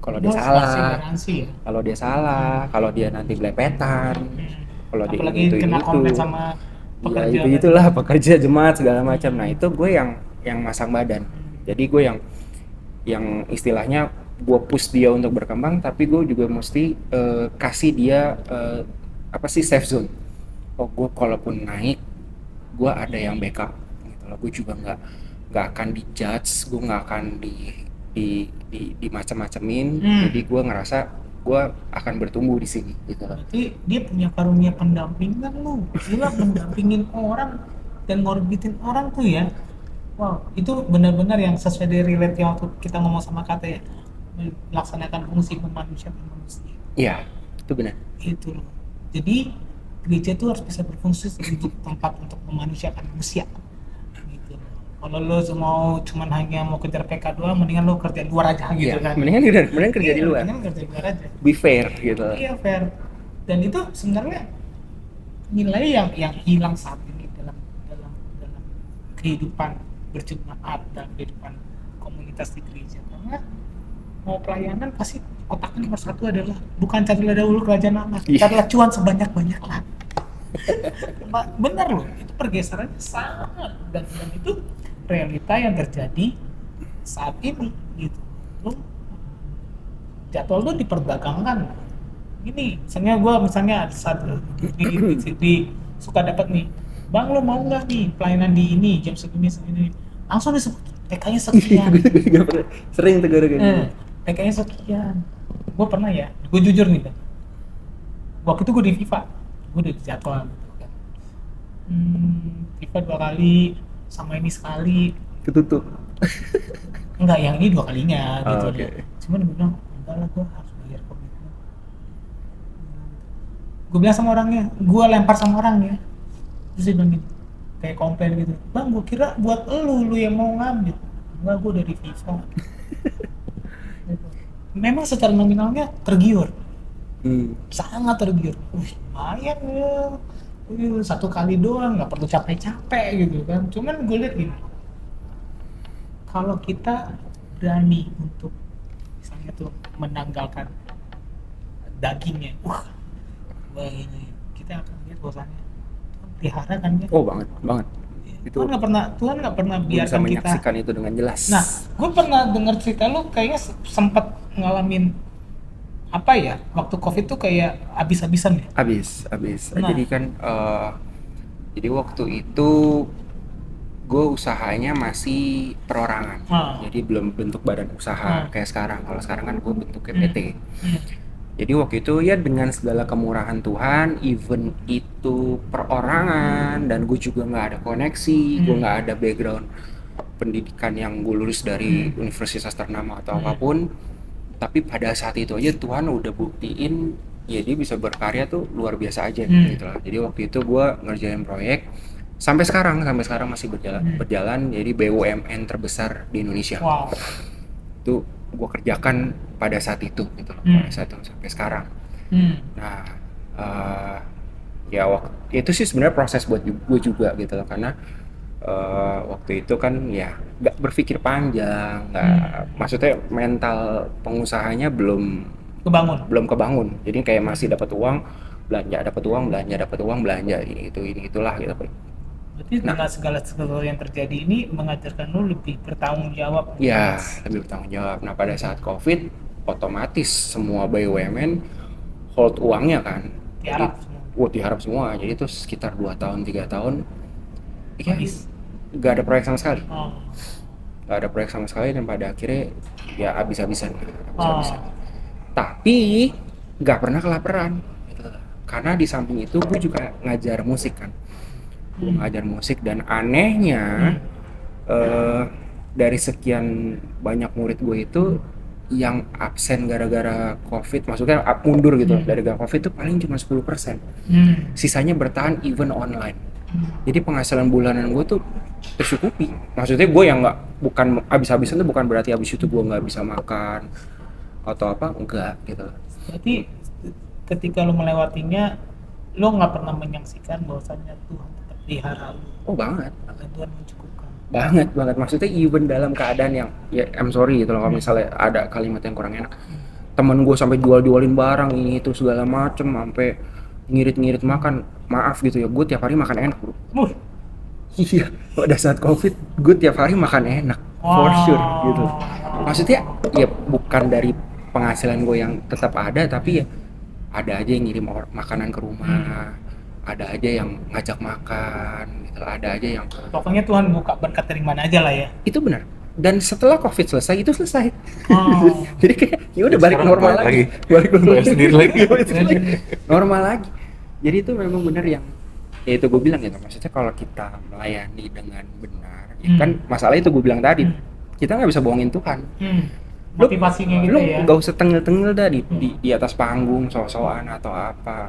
Kalau dia salah, kalau dia nanti belepetan, kalau dia apalagi kena konten sama pekerja, itulah pekerja jemaat segala macam. Nah itu gue yang masang badan. Jadi gue yang istilahnya gue push dia untuk berkembang, tapi gue juga mesti kasih dia safe zone. Gue kalaupun naik, gue ada yang backup gitu loh. Gue juga nggak akan dijudge, gue nggak akan di macam-macamin. Jadi gue ngerasa gue akan bertumbuh di sini gitu loh. Berarti dia punya karunia pendampingan lu. Gila, mendampingin orang dan ngorbitin orang tuh ya. Wow, itu benar-benar yang sesuai dari relate yang waktu kita ngomong sama kata ya, melaksanakan fungsi memanusiakan manusia. Iya, itu benar. Itu loh. Jadi gereja itu harus bisa berfungsi sebagai tempat untuk memanusiakan manusia. Gitu. Kalau lo hanya mau kejar PK doang, mendingan lo kerja di luar aja gitu kan. Mendingan kerja di luar. Mendingan kerja di luar aja. Be fair gitu. Iya, fair. Dan itu sebenarnya nilai yang hilang saat ini dalam kehidupan berjemaat dan kehidupan komunitas di gereja. Karena mau pelayanan pasti otaknya nomor satu adalah bukan carilah dahulu kerajaan Allah, carilah cuan sebanyak-banyaknya. Benar loh, itu pergeserannya sangat dan itu realita yang terjadi saat ini gitu. Lo jadwal lo diperdagangkan. Gini, misalnya saat di suka dapat nih, Bang lo mau nggak nih pelayanan di ini jam segini langsung disebut PK-nya sekian. Sering tegur gitu. PK-nya sekian. Gue pernah ya, gue jujur nih Bang. Waktu itu gue di FIFA, gue udah dijadwal gitu kan. FIFA 2 kali, sama ini sekali. Ketutup. Enggak, yang ini 2 kalinya gitu. Okay. Cuman gue bilang, enggak lah, gue harus bayar komitmen. Gue bilang sama orangnya, gue lempar sama orangnya. Terus dia bilang gini, kayak komplain gitu, Bang gue kira buat lu yang mau ngambil. Enggak, gue dari FIFA. Memang secara nominalnya tergiur, sangat tergiur. Lumayan ya, 1 kali doang, nggak perlu capek-capek gitu kan. Cuman gue lihat gini, kalau kita berani untuk misalnya tuh menanggalkan dagingnya, ini kita akan lihat bahwasannya Tuhan pelihara kan ya. Banget. Itu Tuhan nggak pernah biarkan bisa menyaksikan itu dengan jelas. Nah, gue pernah dengar cerita lu kayaknya sempat ngalamin apa ya, waktu COVID tuh kayak habis-habisan ya? Habis. Nah. Jadi kan jadi waktu itu gue usahanya masih perorangan. Jadi belum bentuk badan usaha kayak sekarang. Kalau sekarang kan gue bentuk PT. Jadi waktu itu ya dengan segala kemurahan Tuhan, even itu perorangan dan gue juga nggak ada koneksi, gue nggak ada background pendidikan yang gue lulus dari universitas ternama atau apapun, tapi pada saat itu aja Tuhan udah buktiin ya dia bisa berkarya tuh luar biasa aja gitu lah. Jadi waktu itu gue ngerjain proyek sampai sekarang masih berjalan jadi BUMN terbesar di Indonesia. Wow. Itu gue kerjakan pada saat itu gitu loh, pada saat itu sampai sekarang. Nah ya itu sih sebenarnya proses buat gue juga gitu loh, karena waktu itu kan ya nggak berpikir panjang, maksudnya mental pengusahanya belum kebangun, jadi kayak masih dapat uang belanja ini itulah gitu. Berarti dengan segala yang terjadi ini mengajarkan lu lebih bertanggung jawab. Ya, lebih bertanggung jawab. Nah pada saat COVID, otomatis semua BUMN hold uangnya kan. Diharap Jadi, semua. diharap semua. Jadi itu sekitar 2 tahun 3 tahun ya Habis. nggak ada proyek sama sekali. Oh. Nggak ada proyek sama sekali dan pada akhirnya ya habis-habisan. Oh. Tapi nggak pernah kelaparan gitu. Karena di samping itu gue juga ngajar musik kan. Gue ngajar musik dan anehnya dari sekian banyak murid gue itu yang absen gara-gara COVID, maksudnya mundur gitu dari gara COVID itu paling cuma 10%. Sisanya bertahan even online. Jadi penghasilan bulanan gue tuh tercukupi. Maksudnya gue yang bukan habis-habisan tuh bukan berarti habis itu gue nggak bisa makan atau apa, enggak gitu. Berarti ketika lo melewatinya, lo nggak pernah menyaksikan bahwasannya Tuhan tetap pelihara lo. Oh banget. Dan Tuhan mencukupkan. Banget. Maksudnya even dalam keadaan yang ya I'm sorry gitu loh kalau misalnya ada kalimat yang kurang enak. Temen gue sampai jualin barang ini itu segala macem, sampai ngirit makan. Maaf gitu ya, gue tiap hari makan enak bro. Iya, pada saat COVID gue tiap hari makan enak, for sure gitu. Maksudnya ya bukan dari penghasilan gue yang tetap ada, tapi ya ada aja yang ngirim makanan ke rumah, ada aja yang ngajak makan gitu, ada aja yang pokoknya Tuhan buka berkat dari mana aja lah ya. Itu benar. Dan setelah COVID selesai itu selesai. Oh. Jadi kayak ya udah balik normal lagi. Balik normal sendiri lagi. Normal lagi. Jadi itu memang benar yang ya itu gue bilang gitu. Maksudnya kalau kita melayani dengan benar, ya kan masalah itu gue bilang tadi. Kita nggak bisa bohongin Tuhan. Motivasinya gitu lu ya. Nggak usah tengil-tengil dah di atas panggung so-soan atau apa.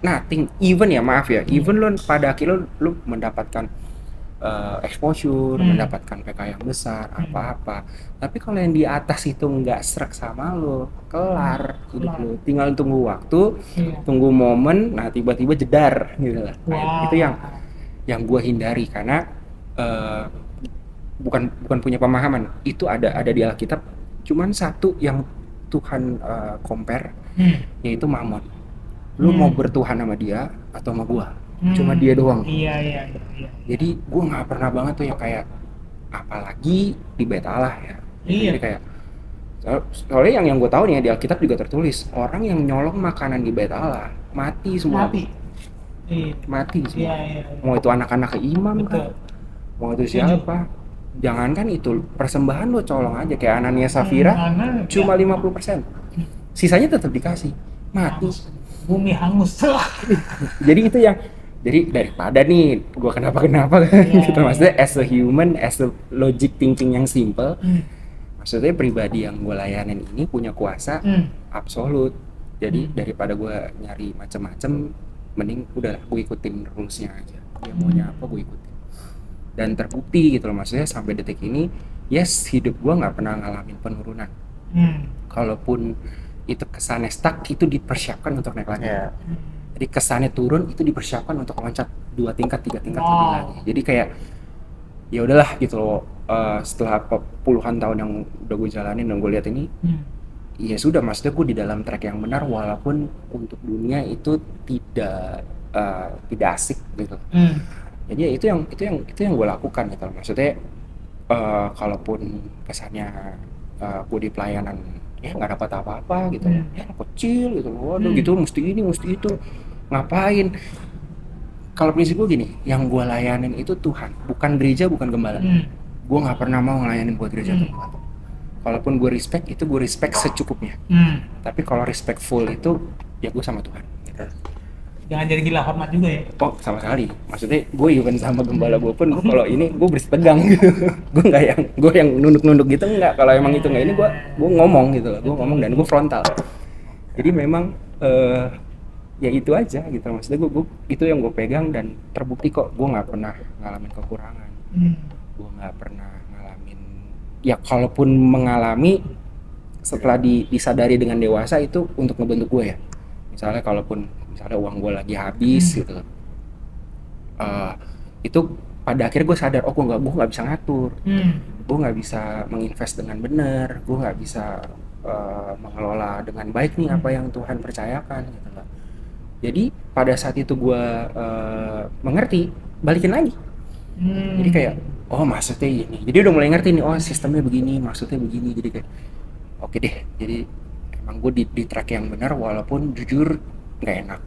Nothing, even ya maaf ya, even lu pada akhirnya lu mendapatkan exposure, mendapatkan PK yang besar, apa-apa. Tapi kalau yang di atas itu nggak serak sama lo, kelar hidup lo. Tinggal tunggu waktu, tunggu momen, nah tiba-tiba jedar gitu lah. Nah, itu yang gue hindari karena bukan punya pemahaman. Itu ada di Alkitab. Cuman satu yang Tuhan compare, yaitu Mammon. Lu mau bertuhan sama dia atau sama gua? Cuma dia doang. Iya. Jadi gue nggak pernah banget tuh yang kayak apalagi di bait Allah ya. Iya. Jadi kayak soalnya yang gue tahu nih di Alkitab juga tertulis orang yang nyolong makanan di bait Allah mati semua. Mati semua. Iya. Mau itu anak-anak imam kan? Mau itu siapa? Jangankan itu persembahan lo colong aja kayak Anania Safira cuma 50%. Sisanya tetap dikasih. Mati. Bumi hangus. Jadi daripada nih gue kenapa gitu, maksudnya as a human, as a logic thinking yang simple, maksudnya pribadi yang gue layanin ini punya kuasa absolut. Jadi daripada gue nyari macem-macem, mending udah gue ikutin rulesnya aja. Dia maunya apa gue ikutin. Dan terbukti gitu loh, maksudnya sampai detik ini, yes hidup gue nggak pernah ngalamin penurunan. Kalaupun itu kesannya stuck, itu dipersiapkan untuk naik lagi. Jadi kesannya turun itu dipersiapkan untuk loncat 2 tingkat 3 tingkat lebih lagi. Jadi kayak ya udahlah gitu loh, setelah puluhan tahun yang udah gue jalanin dan gue lihat ini, ya sudah, maksudnya gue di dalam track yang benar walaupun untuk dunia itu tidak asik gitu. Jadi ya itu yang gue lakukan gitu loh. Maksudnya kalaupun kesannya gue di pelayanan ya nggak dapat apa-apa gitu, ya kecil gitu, waduh gitu, mesti ini mesti itu, ngapain? Kalau prinsip gue gini, yang gue layanin itu Tuhan, bukan gereja, bukan gembala. Gue nggak pernah mau ngelayanin buat gereja atau gembala. Kalaupun gue respect, itu gue respect secukupnya. Tapi kalau respectful itu ya gue sama Tuhan. Gitu. Jangan jadi gila hormat juga ya. Oh sama sekali, maksudnya gue even sama gembala gue pun, gue kalau ini gue berpegang gitu. gue yang nunduk gitu enggak. Kalau emang itu enggak, ini gue ngomong gitu loh, gue ngomong dan gue frontal. Jadi memang ya itu aja gitu, maksudnya gue itu yang gue pegang dan terbukti kok. Gue nggak pernah ngalamin kekurangan, gue nggak pernah ngalamin, ya kalaupun mengalami setelah disadari dengan dewasa itu untuk ngebentuk gue ya. Misalnya misalnya uang gue lagi habis gitu, itu pada akhirnya gue sadar, oh gue nggak bisa ngatur, gue nggak bisa menginvest dengan benar, gue nggak bisa mengelola dengan baik nih apa yang Tuhan percayakan gitu loh. Jadi pada saat itu gue mengerti, balikin lagi. Jadi kayak oh maksudnya ini, jadi udah mulai ngerti nih, oh sistemnya begini, maksudnya begini. Jadi kayak oke deh, jadi emang gue di track yang benar, walaupun jujur nggak enak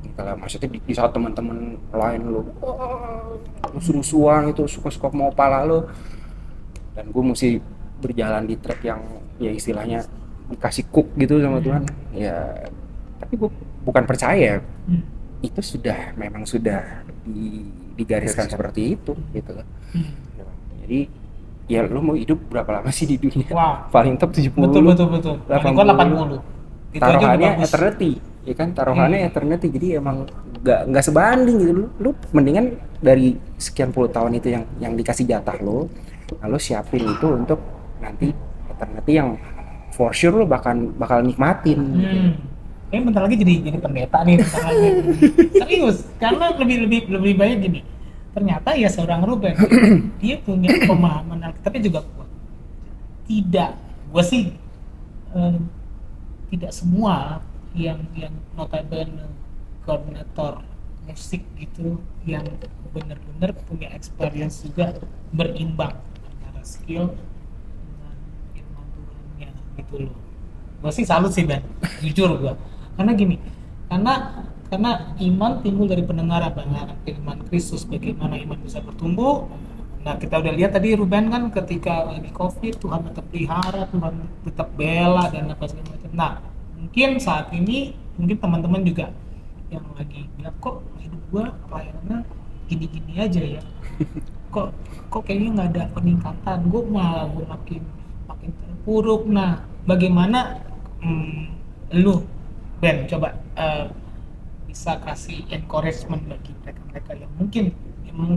gitu lah. Maksudnya di saat teman-teman lain lo rusuh-rusuhan itu suka-suka mau pala lo, dan gue mesti berjalan di track yang ya istilahnya dikasih cook gitu sama Tuhan ya. Tapi gue bukan percaya itu memang sudah digariskan seperti itu gitu loh. Jadi ya lo mau hidup berapa lama sih di dunia? Paling top 70, betul 80. Itu taruhannya eternity ya kan, taruhannya eternity. Jadi emang nggak sebanding gitu. Lu mendingan dari sekian puluh tahun itu yang dikasih jatah lo, lalu siapin itu untuk nanti eternity yang for sure lo bakal nikmatin. Bentar lagi jadi pendeta nih, bentar lagi. Serius, karena lebih banyak gini. Ternyata ya seorang Ruben dia punya pemahaman, tapi juga kuat. Gue sih tidak semua yang notabene koordinator musik gitu yang benar-benar punya experience juga berimbang antara skill dengan firman Tuhannya gitu loh. Gue sih salut sih Ben, jujur gue. Karena gini, karena iman timbul dari pendengaran firman Kristus. Bagaimana iman bisa bertumbuh? Nah, kita udah lihat tadi Ruben kan ketika lagi COVID, Tuhan tetap pelihara, Tuhan tetap bela dan apa segala macam. Nah, mungkin saat ini teman-teman juga yang lagi bilang, kok hidup gua pelayanannya gini-gini aja ya. Kok kayaknya nggak ada peningkatan. Gua makin terpuruk. Nah, bagaimana lu Ben coba bisa kasih encouragement bagi mereka yang mungkin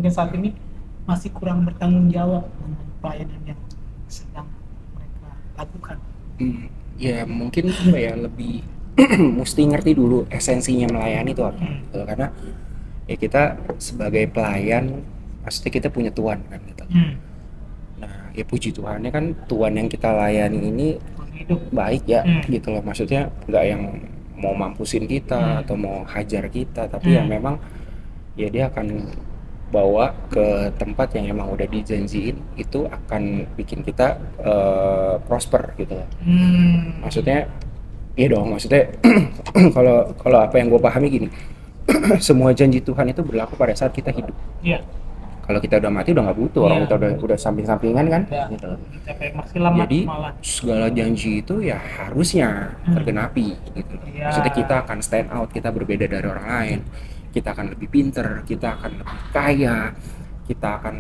saat ini masih kurang bertanggung jawab dengan pelayanan yang sedang mereka lakukan. Ya mungkin ya lebih mesti ngerti dulu esensinya melayani itu apa. Karena ya kita sebagai pelayan, maksudnya kita punya Tuhan kan gitu. Nah ya puji Tuhannya kan, Tuhan yang kita layani ini baik ya gitu loh. Maksudnya nggak yang mau mampusin kita atau mau hajar kita, tapi ya memang ya dia akan bawa ke tempat yang emang udah dijanjiin, itu akan bikin kita prosper gitu loh. Maksudnya iya dong, maksudnya kalau apa yang gue pahami gini, semua janji Tuhan itu berlaku pada saat kita hidup. Kalau kita udah mati udah nggak butuh, orang kita udah samping-sampingan kan gitu. Jadi segala janji itu ya harusnya tergenapi gitu. Maksudnya kita akan stand out, kita berbeda dari orang lain, kita akan lebih pinter, kita akan lebih kaya, kita akan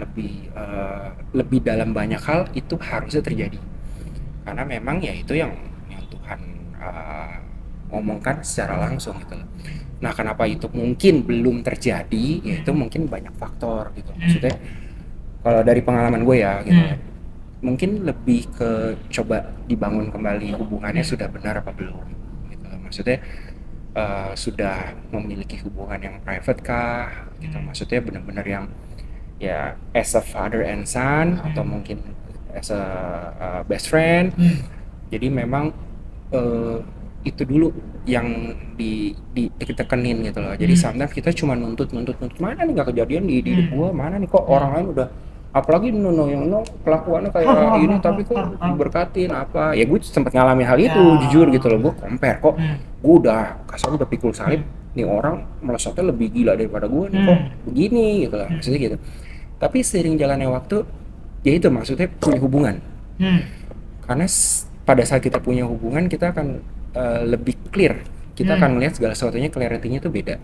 lebih dalam banyak hal. Itu harusnya terjadi karena memang ya itu yang Tuhan ngomongkan secara langsung gitu loh. Nah, kenapa itu mungkin belum terjadi? Ya itu mungkin banyak faktor gitu. Maksudnya kalau dari pengalaman gue ya gitu, mungkin lebih ke coba dibangun kembali hubungannya sudah benar apa belum gitu. Maksudnya sudah memiliki hubungan yang private kah gitu. Maksudnya benar-benar yang ya as a father and son atau mungkin as a best friend. Jadi memang itu dulu yang ditekenin gitu loh. Jadi sometimes kita cuma nuntut mana nih nggak kejadian di hidup gua, mana nih kok orang lain udah, apalagi yang kelakuannya kayak ini tapi kok diberkatin apa ya. Gue sempat ngalamin hal itu jujur gitu loh. Gue compare kok gue udah kasar, udah pikul salib, nih orang melesatnya lebih gila daripada gue nih, kok begini gitu lah maksudnya gitu. Tapi seiring jalannya waktu ya itu maksudnya punya hubungan. Karena pada saat kita punya hubungan kita akan lebih clear, kita akan melihat segala sesuatunya, clarity-nya tuh beda.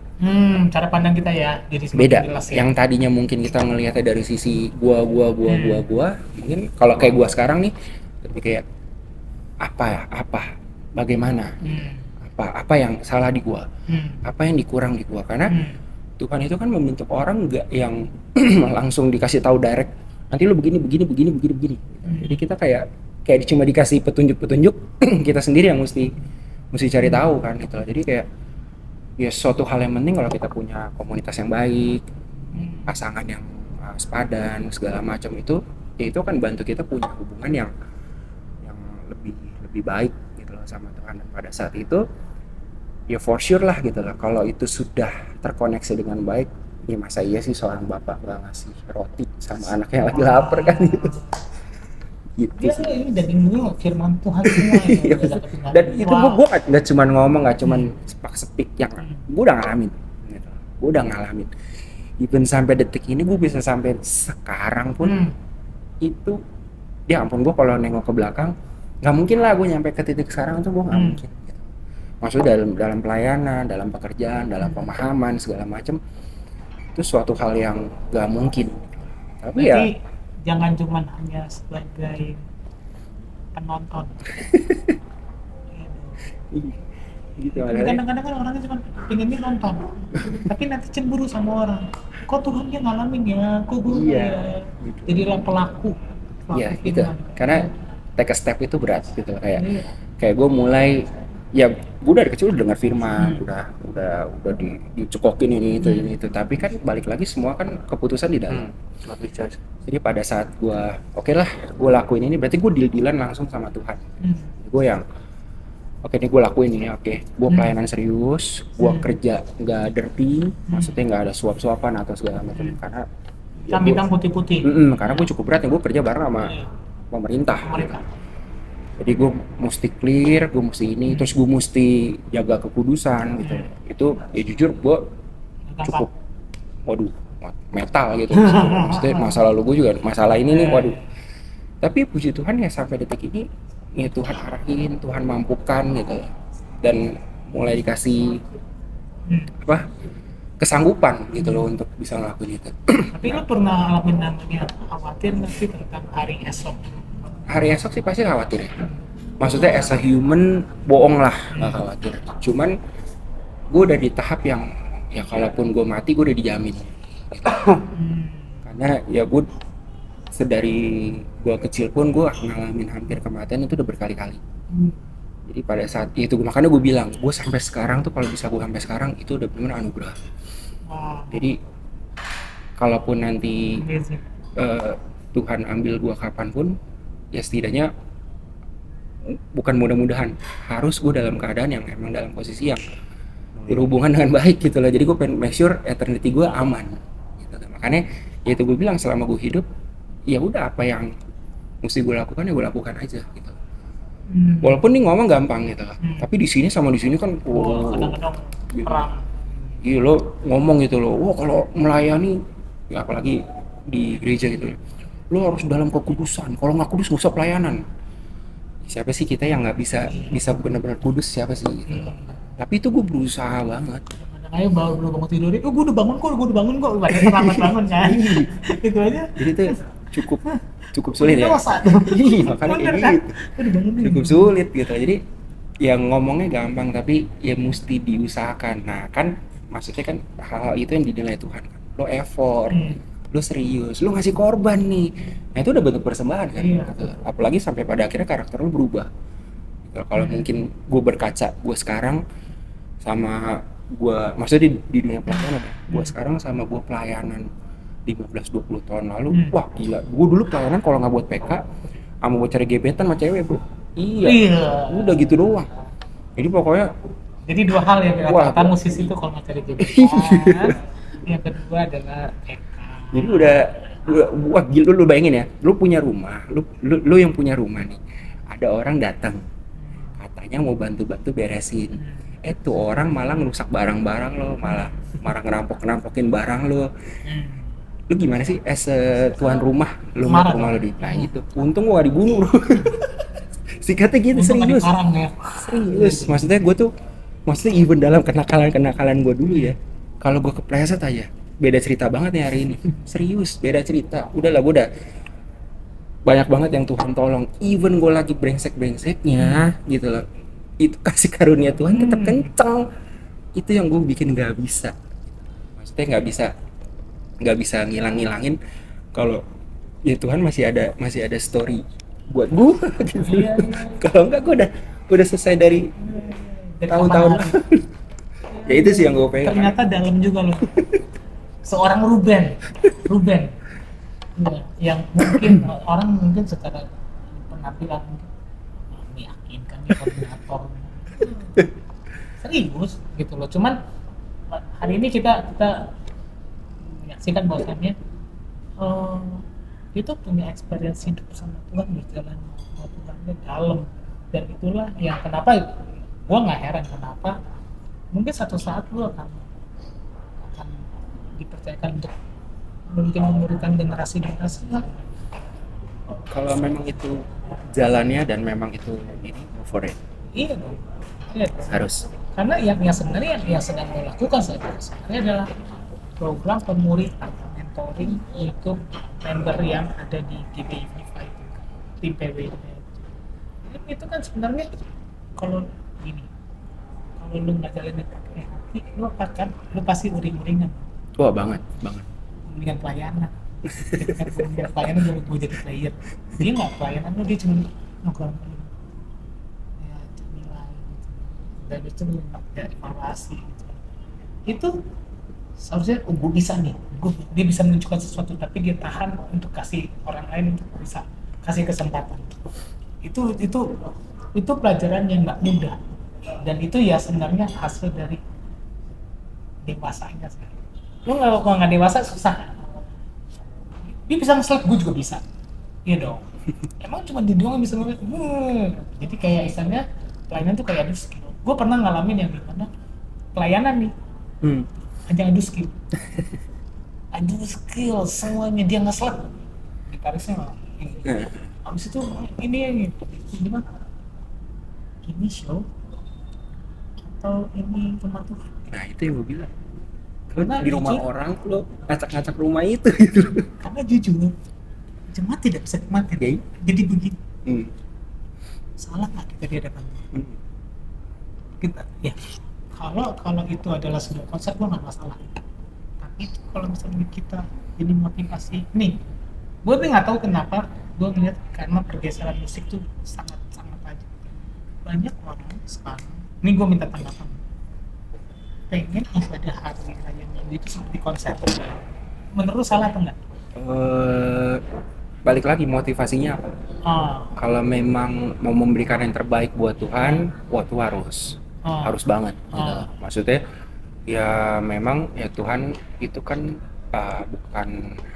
Cara pandang kita ya jadi beda jelas, ya? Yang tadinya mungkin kita ngelihatnya dari sisi gua mungkin kalau kayak gua sekarang nih lebih kayak bagaimana, apa yang salah di gua, apa yang dikurang di gua. Karena Tuhan itu kan membentuk orang nggak yang langsung dikasih tahu direct, nanti lu begini. Jadi kita kayak cuma dikasih petunjuk kita sendiri yang mesti cari tahu kan gitu loh. Jadi kayak ya suatu hal yang penting kalau kita punya komunitas yang baik, pasangan yang sepadan segala macam, itu ya itu kan bantu kita punya hubungan yang lebih baik gitu loh sama Tuhan. Dan pada saat itu ya for sure lah gitu loh, kalau itu sudah terkoneksi dengan baik, ya masa iya sih seorang bapak nggak ngasih roti sama anak yang lagi lapar kan gitu. gitu Dia sih. ini daging dulu firman Tuhan semua Iya, ya. Udah dapetin dan hati. itu Wow. gue nggak cuma ngomong, nggak cuma sepak-sepik yang gue udah ngalamin gitu. Gue udah ngalamin even sampai detik ini gue bisa sampai sekarang pun itu ya ampun, gue kalau nengok ke belakang nggak mungkin lah gue nyampe ke titik sekarang itu, gue nggak mungkin gitu. Maksudnya dalam pelayanan, dalam pekerjaan, dalam pemahaman segala macam itu suatu hal yang nggak mungkin, tapi Berarti ya jangan cuma hanya sebagai penonton. gitu Tapi ada. kadang-kadang kan orangnya cuma pengennya nonton, tapi nanti cemburu sama orang. Kok Tuhan dia ngalamin ya, kok gue Iya, ya. gitu. Jadilah pelaku. Iya gitu, firman. karena take a step itu berat gitu, Iya. kayak gue mulai ya gue dari kecil udah dengar firman, udah dicekokin ini itu, tapi kan balik lagi semua kan keputusan di dalam. Lebih choice. Jadi pada saat gue oke lah gue lakuin ini, berarti gue deal-dealan langsung sama Tuhan. Gue yang oke nih gue lakuin ini, oke gue pelayanan serius, gue kerja nggak dirty, maksudnya nggak ada suap-suapan atau segala macam, karena ya Hitam putih-putih. karena gue cukup berat ya, gue kerja bareng sama pemerintah. Mereka. Jadi gue mesti clear, gue mesti ini, terus gue mesti jaga kekudusan gitu. Itu ya jujur gue cukup, waduh, metal gitu. Maksudnya masa lalu gue juga masalah ini nih, waduh. Tapi puji Tuhan ya sampai detik ini ya Tuhan arahin, Tuhan mampukan gitu. Dan mulai dikasih kesanggupan gitu loh untuk bisa ngelakuin itu. Tapi lo pernah ngalamin namanya khawatir nggak sih tentang hari esok? Hari esok sih pasti khawatir ya. Maksudnya as a human bohong lah, nggak khawatir. Cuman gue udah di tahap yang ya kalaupun gue mati gue udah dijamin gitu. Karena ya gue sedari gue kecil pun gue ngalamin hampir kematian itu udah berkali-kali. Jadi pada saat itu makanya gue bilang gue sampai sekarang tuh, kalau bisa gue sampai sekarang itu udah benar anugerah. Jadi kalaupun nanti Tuhan ambil gue kapanpun, ya setidaknya bukan mudah-mudahan, harus gue dalam keadaan yang emang dalam posisi yang berhubungan dengan baik gitu loh. Jadi gue pengen make sure eternity gue aman gitu. Makanya ya itu gue bilang selama gue hidup ya udah apa yang mesti gue lakukan ya gue lakukan aja gitu. Walaupun nih ngomong gampang gitu, tapi di sini sama di sini kan kadang-kadang gitu. perang. Iya lo ngomong gitu loh, wah kalau melayani ya apalagi di gereja gitu lo harus dalam kekudusan, kalau nggak kudus nggak usah pelayanan. Siapa sih kita yang nggak bisa benar-benar kudus, siapa sih gitu. Tapi itu gue berusaha banget. Kadang-kadang aja baru bangun tidur, gue udah bangun kok, banyak selamat bangun kan. Itu aja. Jadi itu cukup sulit ya. Dosa. Iya, makanya Bener kayak kan? gitu. Udah bangun nih. Cukup sulit gitu. Jadi yang ngomongnya gampang tapi ya mesti diusahakan. Nah kan maksudnya kan hal-hal itu yang dinilai Tuhan kan. Lo effort, lo serius, lo ngasih korban nih. Nah itu udah bentuk persembahan kan. Iya. Gitu. Apalagi sampai pada akhirnya karakter lo berubah. Gitu. Kalau mungkin gue berkaca gue sekarang sama gue, maksudnya di dunia pelayanan ya, gue sekarang sama gue pelayanan 15-20 tahun lalu, wah gila, gue dulu pelayanan kalau nggak buat PK sama buat cari gebetan sama cewek bro. Iya. Udah gitu doang. Jadi pokoknya Jadi dua hal ya, Wah, kata musisi itu kalau nggak cari gebetan, yang kedua adalah TK. jadi udah wah gila, lu bayangin ya, lu punya rumah, lu yang punya rumah nih, ada orang datang katanya mau bantu beresin, tuh orang malah ngerusak barang-barang lo, malah ngerampokin barang lo. Lu gimana sih as a tuan rumah lu mau Marah ke rumah dong. lo di, nah itu untung gua gak dibunuh bro. Sikatnya gitu. Untung nggak Serius dikarang ya. maksudnya gue tuh even dalam kenakalan gue dulu ya, kalau gue kepleset aja beda cerita banget nih hari ini. Serius beda cerita. Udahlah gue udah banyak banget yang Tuhan tolong, even gue lagi brengsek-brengseknya gitu loh, itu kasih karunia Tuhan tetap kenceng. Itu yang gue bikin nggak bisa, maksudnya nggak bisa ngilangin kalau ya Tuhan masih ada story buat gue gitu. Iya. Kalau enggak gue udah selesai dari tahun-tahun kapan hari. ya itu sih yang gue pengen. Ternyata dalam juga loh. Seorang Ruben, ya, yang mungkin orang mungkin secara penampilan meyakinkan dia koordinator. Serius gitu loh. Cuman hari ini kita menyaksikan bahwasannya dia tuh punya experience hidup sama Tuhan, berjalan sama Tuhannya dalam, dan itulah yang kenapa gua nggak heran kenapa mungkin satu saat lu akan dipercayakan untuk mungkin memberikan generasi lah. Kalau memang itu jalannya dan memang itu ini, go for it. Iya dong, iya dong. Harus. Karena yang sebenarnya yang sedang dilakukan saat ini sebenarnya adalah program pemuritan mentoring untuk member yang ada di GBIV itu, tim PW itu kan sebenarnya kalau gini, kalau lu nggak jalanin pakai hati lu pasti uring-uringan Wah, banget. uringan pelayanan. Uringan pelayanan gue jadi player, dia nggak pelayanan lu, dia cuma nongkrong ya cemilan gitu, dan itu ya evaluasi gitu. Itu seharusnya gue bisa nih, dia bisa menunjukkan sesuatu tapi dia tahan untuk kasih orang lain untuk bisa kasih kesempatan. Itu pelajaran yang nggak mudah, dan itu ya sebenarnya hasil dari dewasanya sekarang. Lu kalau nggak dewasa susah. Dia bisa nge-slap, gue juga bisa. Iya dong. Emang cuma dia doang yang bisa ngeliat. Jadi kayak istilahnya pelayanan tuh kayak adu skill. Gue pernah ngalamin yang dimana pelayanan nih hanya adu skill. Adu skill semuanya, dia nge-slap. Gitarisnya malah ini. Abis itu ini yang gimana? Ini show atau ini rumah Tuhan? Nah, itu yang gue bilang. Lu Karena di rumah jujur, orang, lu ngacak-ngacak rumah itu gitu. karena jujur jemaat tidak bisa nikmatin. Ya. Jadi begini, Hmm. salah nggak kita di hadapan Tuhan? Hmm. Kita ya kalau itu adalah sebuah konsep gue nggak masalah, tapi itu kalau misalnya kita ini motivasi nih, gue tuh nggak tahu kenapa gue ngeliat karena pergeseran musik tuh sangat aja banyak orang sekarang, ini gue minta tanggapan, pengen ibadah hari raya Minggu itu seperti konser. Menurut salah atau enggak? Balik lagi motivasinya apa? Kalau memang mau memberikan yang terbaik buat Tuhan, wah itu harus banget. Gitu. Maksudnya ya memang ya Tuhan itu kan bukan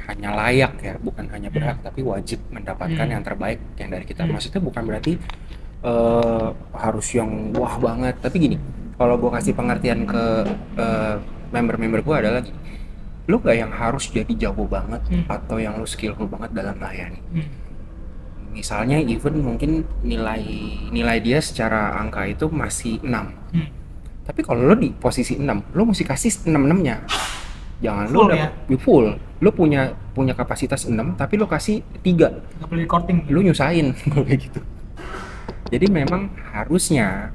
hanya layak ya, bukan hanya berhak, tapi wajib mendapatkan yang terbaik yang dari kita. Maksudnya bukan berarti harus yang wah banget, tapi gini, kalau gue kasih pengertian ke member-member gue adalah gini, lu gak yang harus jadi jago banget atau yang lu skillful banget dalam melayani. Misalnya even mungkin nilai dia secara angka itu masih 6. Tapi kalau lu di posisi 6, lu mesti kasih 6-6-nya. Jangan Full, lu ya? full. Lu punya kapasitas 6 tapi lu kasih 3. Nggak perlu recording. Lu nyusahin kalau kayak gitu. Jadi memang harusnya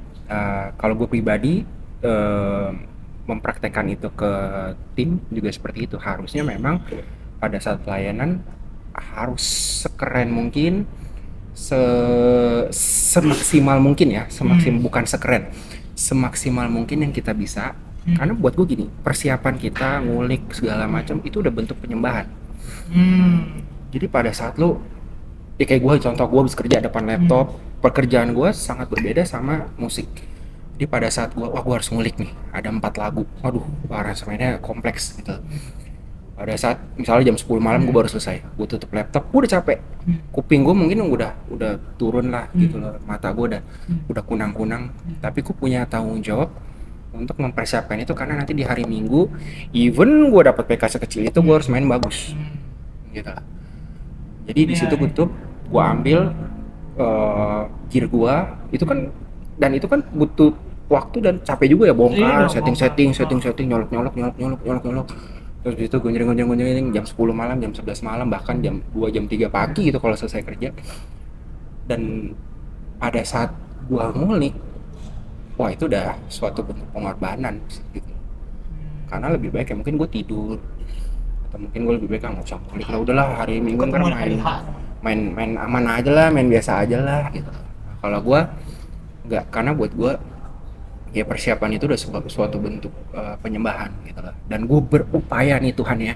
kalau gue pribadi mempraktekkan itu ke tim juga seperti itu. Harusnya memang pada saat pelayanan harus sekeren mungkin, semaksimal mungkin ya, bukan sekeren, semaksimal mungkin yang kita bisa. Karena buat gue gini, persiapan kita ngulik segala macam itu udah bentuk penyembahan. Jadi pada saat lo ya kayak gue, contoh gue habis kerja depan laptop, pekerjaan gue sangat berbeda sama musik. Jadi pada saat gue harus ngulik nih, ada 4 lagu, waduh aransemennya kompleks gitu. Pada saat misalnya jam 10 malam gue baru selesai, gue tutup laptop, gue udah capek, kuping gue mungkin udah turun lah gitu loh, mata gue udah kunang-kunang, tapi gue punya tanggung jawab untuk mempersiapkan itu, karena nanti di hari Minggu, even gue dapat PK sekecil itu, gue harus main bagus, gitu lah. Jadi di situ gue ambil gear gue, itu kan butuh waktu dan capek juga ya, bongkar, setting, nyolok. Terus di situ gonjreng jam 10 malam, jam 11 malam, bahkan jam 2, jam 3 pagi gitu kalau selesai kerja. Dan pada saat gue ngulik, wah itu udah suatu bentuk pengorbanan gitu. Karena lebih baik ya mungkin gue tidur, atau mungkin gue lebih baik nggak usah ngulik lah, udahlah hari Minggu kan main aman aja lah, main biasa aja lah gitu. Kalau gue nggak, karena buat gue ya persiapan itu udah suatu bentuk penyembahan gitu lah. Dan gue berupaya nih Tuhan ya,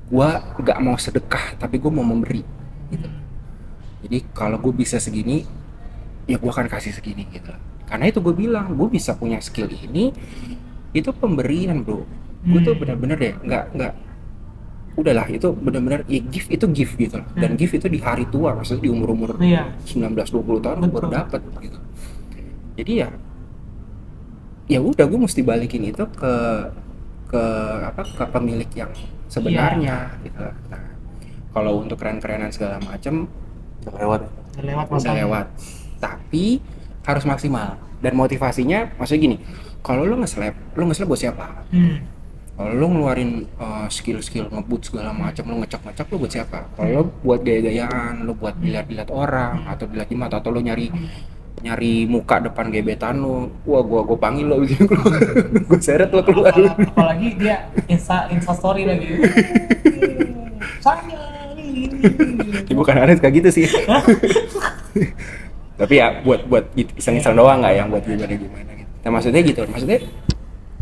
gue nggak mau sedekah tapi gue mau memberi gitu. Jadi kalau gue bisa segini ya gue akan kasih segini gitu lah. Karena itu gue bilang, gue bisa punya skill ini, itu pemberian bro. Gue tuh bener-bener deh nggak udahlah itu benar-benar ya gift itu gift gitu loh. Dan gift itu di hari tua, maksudnya di umur-umur Iya. 19-20 tahun Betul. baru dapat gitu. Jadi ya udah gue mesti balikin itu ke ke pemilik yang sebenarnya gitu. Nah, kalau untuk keren-kerenan segala macam Udah lewat. Udah lewat udah masanya. lewat. Tapi harus maksimal. Dan motivasinya maksudnya gini, kalau lu nge-slap buat siapa? Kalau lu ngeluarin skill-skill ngebut segala macam, lu ngecek-ngecek lu buat siapa? Kalau lu buat gaya-gayaan, lu buat dilihat-lihat orang atau dilihat di mata, atau lu nyari muka depan gebetan lu, wah gua panggil lo gitu, gua seret lo keluar. Apalagi dia insta story lagi. Saya ini. Ya, bukan harus kayak gitu sih. Tapi ya buat iseng-iseng doang, nggak yang buat gimana gitu. Nah maksudnya gitu,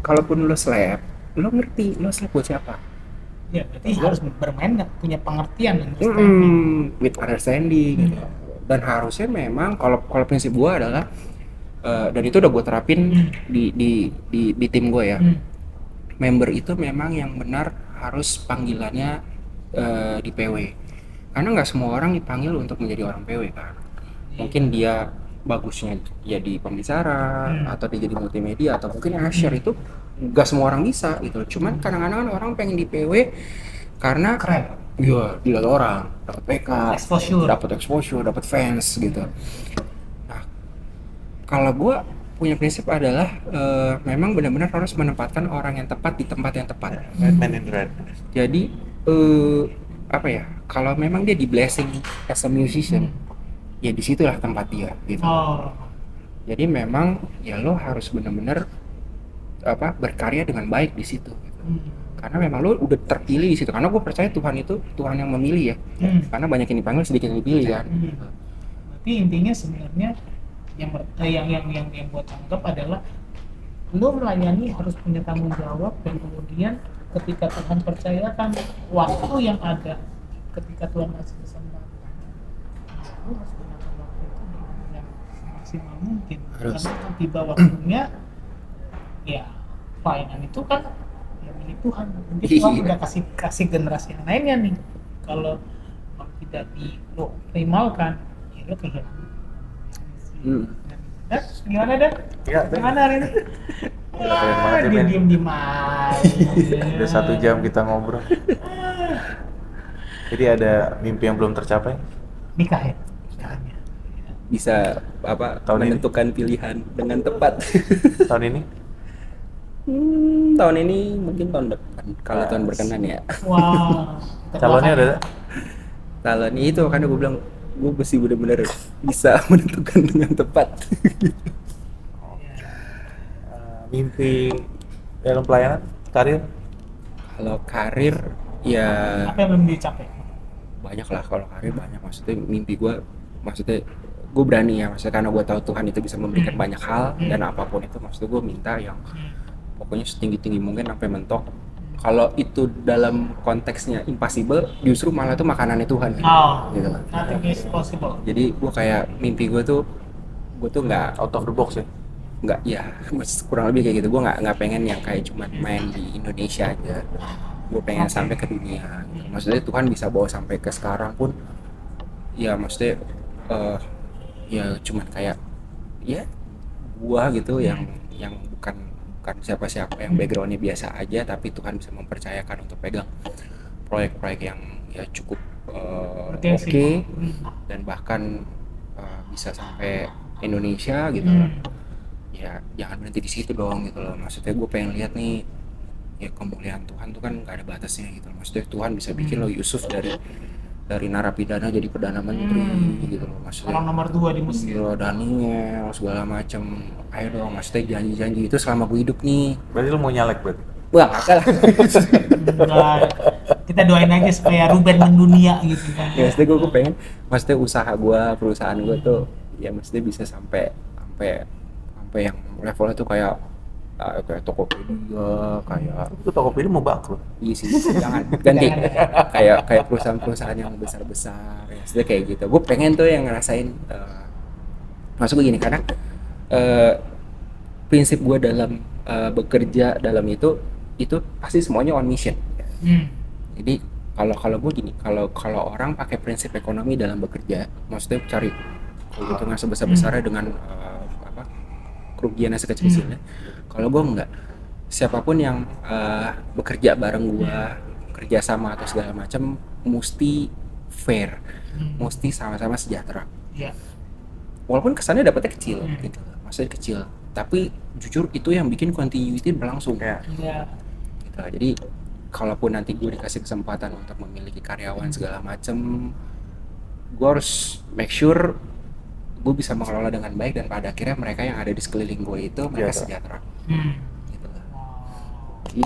kalaupun lo slap, lo ngerti lo slap buat siapa. Ya, berarti harus bermain nggak punya pengertian dan understanding. With understanding gitu. Dan harusnya memang kalau prinsip gua adalah dan itu udah gue terapin di tim gue ya. Member itu memang yang benar harus panggilannya di PW. Karena nggak semua orang dipanggil untuk menjadi orang PW kan. Mungkin dia bagusnya jadi pembicara atau dia jadi multimedia atau mungkin usher, itu nggak semua orang bisa gitu. Cuman kadang-kadang orang pengen di PW karena Keren. iya dilihat orang, dapat PK, dapat exposure, dapat fans gitu. Nah, kalau gue punya prinsip adalah memang benar-benar harus menempatkan orang yang tepat di tempat yang tepat. Right man in the right. Jadi apa ya? Kalau memang dia di blessing as a musician, ya disitulah tempat dia gitu. Jadi memang ya lo harus benar-benar berkarya dengan baik di situ. Gitu. Karena memang lo udah terpilih di situ. Karena gue percaya Tuhan itu Tuhan yang memilih ya. Karena banyak yang dipanggil, sedikit yang dipilih kan. Berarti intinya sebenarnya yang buat anggap adalah lo melayani harus punya tanggung jawab, dan kemudian ketika Tuhan percayakan waktu yang ada, ketika Tuhan kasih kesempatan, lo harus gunakan waktu itu dengan yang maksimal mungkin. Harus. Karena tiba waktunya, ya pelayanan itu kan ya milik Tuhan. Mungkin Tuhan udah kasih generasi yang lainnya nih. Kalau tidak lo primalkan, ya lo kehilangan. Dan gimana Dan? Ya, Gimana hari ini? Gila, keren banget ya, Ben. Diem aja. Udah 1 jam kita ngobrol. Jadi ada mimpi yang belum tercapai? Nikah ya? Nikahnya. Bisa Tahun ini? menentukan pilihan dengan tepat. Tahun ini? Tahun ini mungkin tahun depan kalau Tuhan berkenan ya. Wah. Calonnya udah? Calon itu karena gue bilang gue mesti benar-benar bisa menentukan dengan tepat. Mimpi dalam pelayanan, karir? Kalau karir ya Apa yang belum dicapai? banyak lah. Kalau karir banyak, maksudnya mimpi gue, maksudnya gue berani ya, maksudnya karena gue tahu Tuhan itu bisa memberikan banyak hal, dan apapun itu maksudnya gue minta yang pokoknya setinggi-tinggi mungkin sampai mentok. Kalau itu dalam konteksnya impossible, justru malah itu makanannya Tuhan. Gitu. Nothing is possible. Jadi gue kayak mimpi gue tuh nggak Out of the box ya? nggak ya, kurang lebih kayak gitu. Gue nggak pengen yang kayak cuman main di Indonesia aja. Gue pengen sampai ke dunia. Gitu. Maksudnya Tuhan bisa bawa sampai ke sekarang pun, ya maksudnya ya cuman kayak ya gua gitu yang bukan siapa-siapa, yang backgroundnya biasa aja, tapi Tuhan bisa mempercayakan untuk pegang proyek-proyek yang ya cukup oke, dan bahkan bisa sampai Indonesia gitu. Ya jangan berhenti di situ dong gitu loh. Maksudnya gue pengen lihat nih ya kemuliaan Tuhan tuh kan gak ada batasnya gitu. Maksudnya Tuhan bisa bikin lo Yusuf dari narapidana jadi perdana menteri gitu loh. Maksudnya Orang nomor 2 di Mesir. gitu, Daniel segala macam. Ayo dong, maksudnya janji-janji itu selama gue hidup nih. Berarti lu mau nyalek berarti? Wah kagak lah. Nah, kita doain aja supaya Ruben mendunia gitu kan. Ya maksudnya gue pengen, maksudnya usaha gue, perusahaan gue tuh ya maksudnya bisa sampai yang levelnya tuh kayak Tokopedia, kayak Itu Tokopedia mau bangkrut. iya sih, jangan ganti. kayak perusahaan-perusahaan yang besar-besar ya, maksudnya kayak gitu. Gue pengen tuh yang ngerasain maksud gue gini, karena prinsip gue dalam bekerja dalam itu pasti semuanya on mission. Jadi kalau gue gini, kalau orang pakai prinsip ekonomi dalam bekerja, maksudnya cari keuntungan sebesar-besarnya dengan apa, kerugiannya sekecil-kecilnya. Kalau gue enggak, siapapun yang bekerja bareng gue, kerja sama atau segala macam, mesti fair, mesti sama-sama sejahtera. Iya. Walaupun kesannya dapatnya kecil, gitu, maksudnya kecil, tapi jujur itu yang bikin continuity berlangsung. Ya. Iya. Gitu. Jadi kalaupun nanti gue dikasih kesempatan untuk memiliki karyawan segala macem, gue harus make sure gue bisa mengelola dengan baik dan pada akhirnya mereka yang ada di sekeliling gue itu mereka sejahtera. Gitu lah. Jadi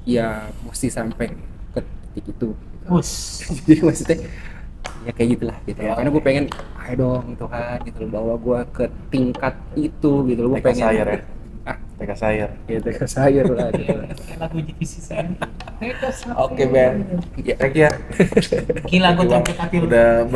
ya mesti sampai ke titik itu. Gitu. Jadi maksudnya ya kayak gitulah gitu. Ya. Karena gue pengen, ayo dong Tuhan gitu loh, bawa gue ke tingkat itu gitu loh. Gue pengen. Sayur ya. TK sayur. Ya TK sayur lah gitu. Kayak lagu divisi saya. Oke Ben. Thank you ya. Gila gue capek hati lu. Udah